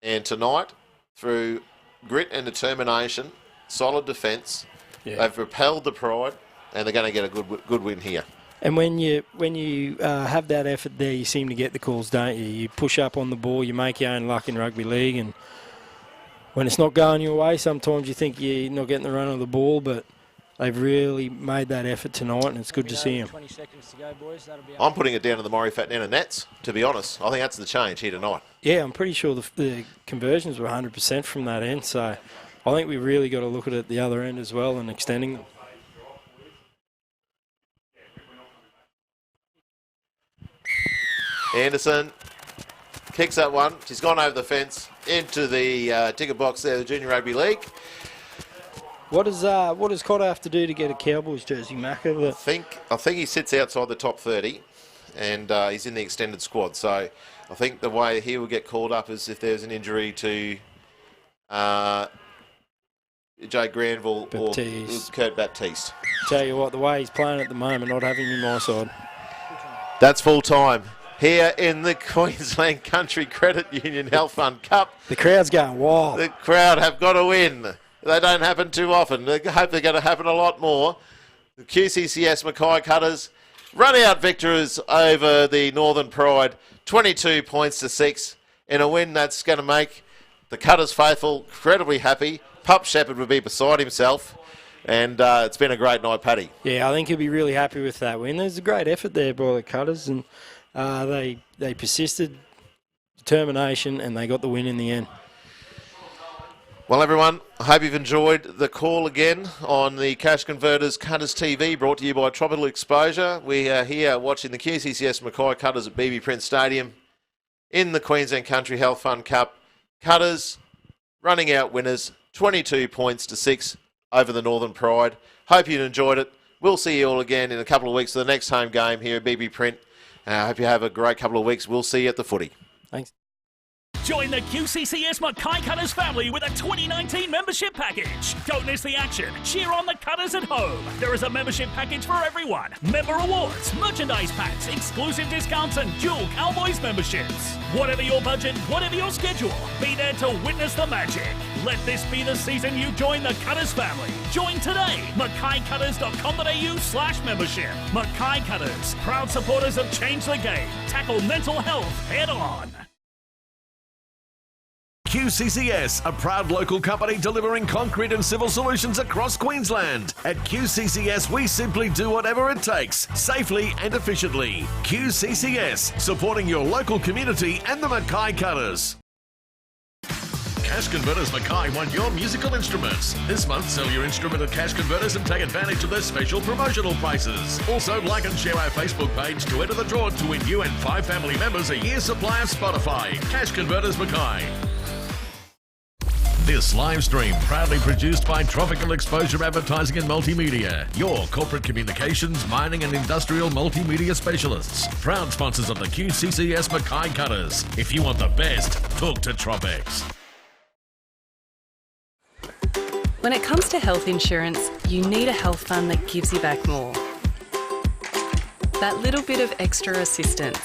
S2: And tonight, through grit and determination, solid defence, they've repelled the Pride, and they're going to get a good win here.
S4: And when you have that effort there, you seem to get the calls, don't you? You push up on the ball, you make your own luck in rugby league, and when it's not going your way, sometimes you think you're not getting the run of the ball, but they've really made that effort tonight, and it's good to see them.
S9: 20 seconds to go, boys. That'll be
S2: I'm putting it down to the Maury Fatnana Nets, to be honest. I think that's the change here tonight.
S4: Yeah, I'm pretty sure the conversions were 100% from that end, so I think we've really got to look at it at the other end as well and extending them.
S2: Anderson kicks that one. She's gone over the fence into the ticket box there, the Junior Rugby League.
S4: What does Cotter have to do to get a Cowboys jersey, Mackay?
S2: I think he sits outside the top 30, and he's in the extended squad. So I think the way he will get called up is if there's an injury to Jay Granville or Kurt Baptiste.
S4: Tell you what, the way he's playing at the moment, not having him my side.
S2: That's full time here in the Queensland Country Credit Union Health Fund Cup.
S4: The crowd's going wild.
S2: The crowd have got to win. They don't happen too often. I hope they're going to happen a lot more. The QCCS Mackay Cutters run out victors over the Northern Pride, 22 points to 6 in a win that's going to make the Cutters faithful incredibly happy. Pup Shepherd would be beside himself, and it's been a great night, Paddy.
S4: Yeah, I think he'll be really happy with that win. There's a great effort there by the Cutters, and they persisted, determination, and they got the win in the end.
S2: Well, everyone, I hope you've enjoyed the call again on the Cash Converters Cutters TV, brought to you by Tropical Exposure. We are here watching the QCCS Mackay Cutters at BB Prince Stadium in the Queensland Country Health Fund Cup. Cutters running out winners, 22 points to 6 over the Northern Pride. Hope you enjoyed it. We'll see you all again in a couple of weeks for the next home game here at BB Print. I hope you have a great couple of weeks. We'll see you at the footy.
S4: Thanks.
S5: Join the QCCS Mackay Cutters family with a 2019 membership package. Don't miss the action. Cheer on the Cutters at home. There is a membership package for everyone. Member rewards, merchandise packs, exclusive discounts, and dual Cowboys memberships. Whatever your budget, whatever your schedule, be there to witness the magic. Let this be the season you join the Cutters family. Join today. MackayCutters.com.au/membership. Mackay Cutters, proud supporters of Change the Game. Tackle mental health head on.
S1: QCCS, a proud local company delivering concrete and civil solutions across Queensland. At QCCS, we simply do whatever it takes, safely and efficiently. QCCS, supporting your local community and the Mackay Cutters. Cash Converters Mackay want your musical instruments. This month, sell your instrument at Cash Converters and take advantage of their special promotional prices. Also, like and share our Facebook page to enter the draw to win you and 5 family members a year's supply of Spotify. Cash Converters Mackay. This live stream proudly produced by Tropical Exposure Advertising and Multimedia, your corporate communications, mining and industrial multimedia specialists. Proud sponsors of the QCCS Mackay Cutters. If you want the best, talk to Tropex.
S6: When it comes to health insurance, you need a health fund that gives you back more. That little bit of extra assistance.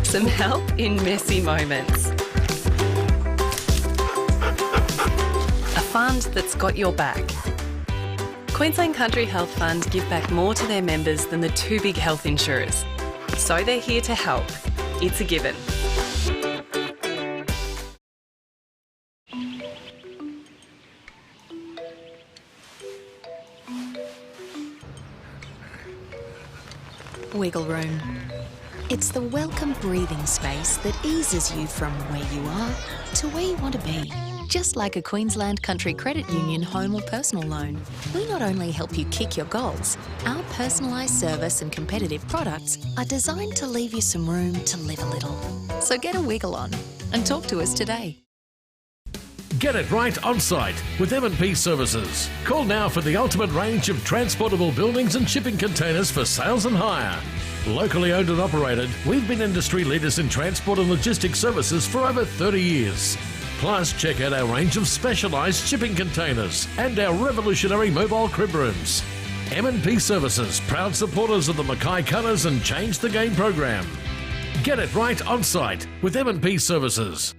S6: Some help in messy moments. A fund that's got your back. Queensland Country Health Fund give back more to their members than the 2 big health insurers. So they're here to help. It's a given.
S7: Wiggle room. It's the welcome breathing space that eases you from where you are to where you want to be. Just like a Queensland Country Credit Union home or personal loan, we not only help you kick your goals, our personalised service and competitive products are designed to leave you some room to live a little. So get a wiggle on and talk to us today.
S1: Get it right on site with M&P Services. Call now for the ultimate range of transportable buildings and shipping containers for sales and hire. Locally owned and operated, we've been industry leaders in transport and logistics services for over 30 years. Plus, check out our range of specialised shipping containers and our revolutionary mobile crib rooms. M&P Services, proud supporters of the Mackay Cutters and Change the Game program. Get it right on site with M&P Services.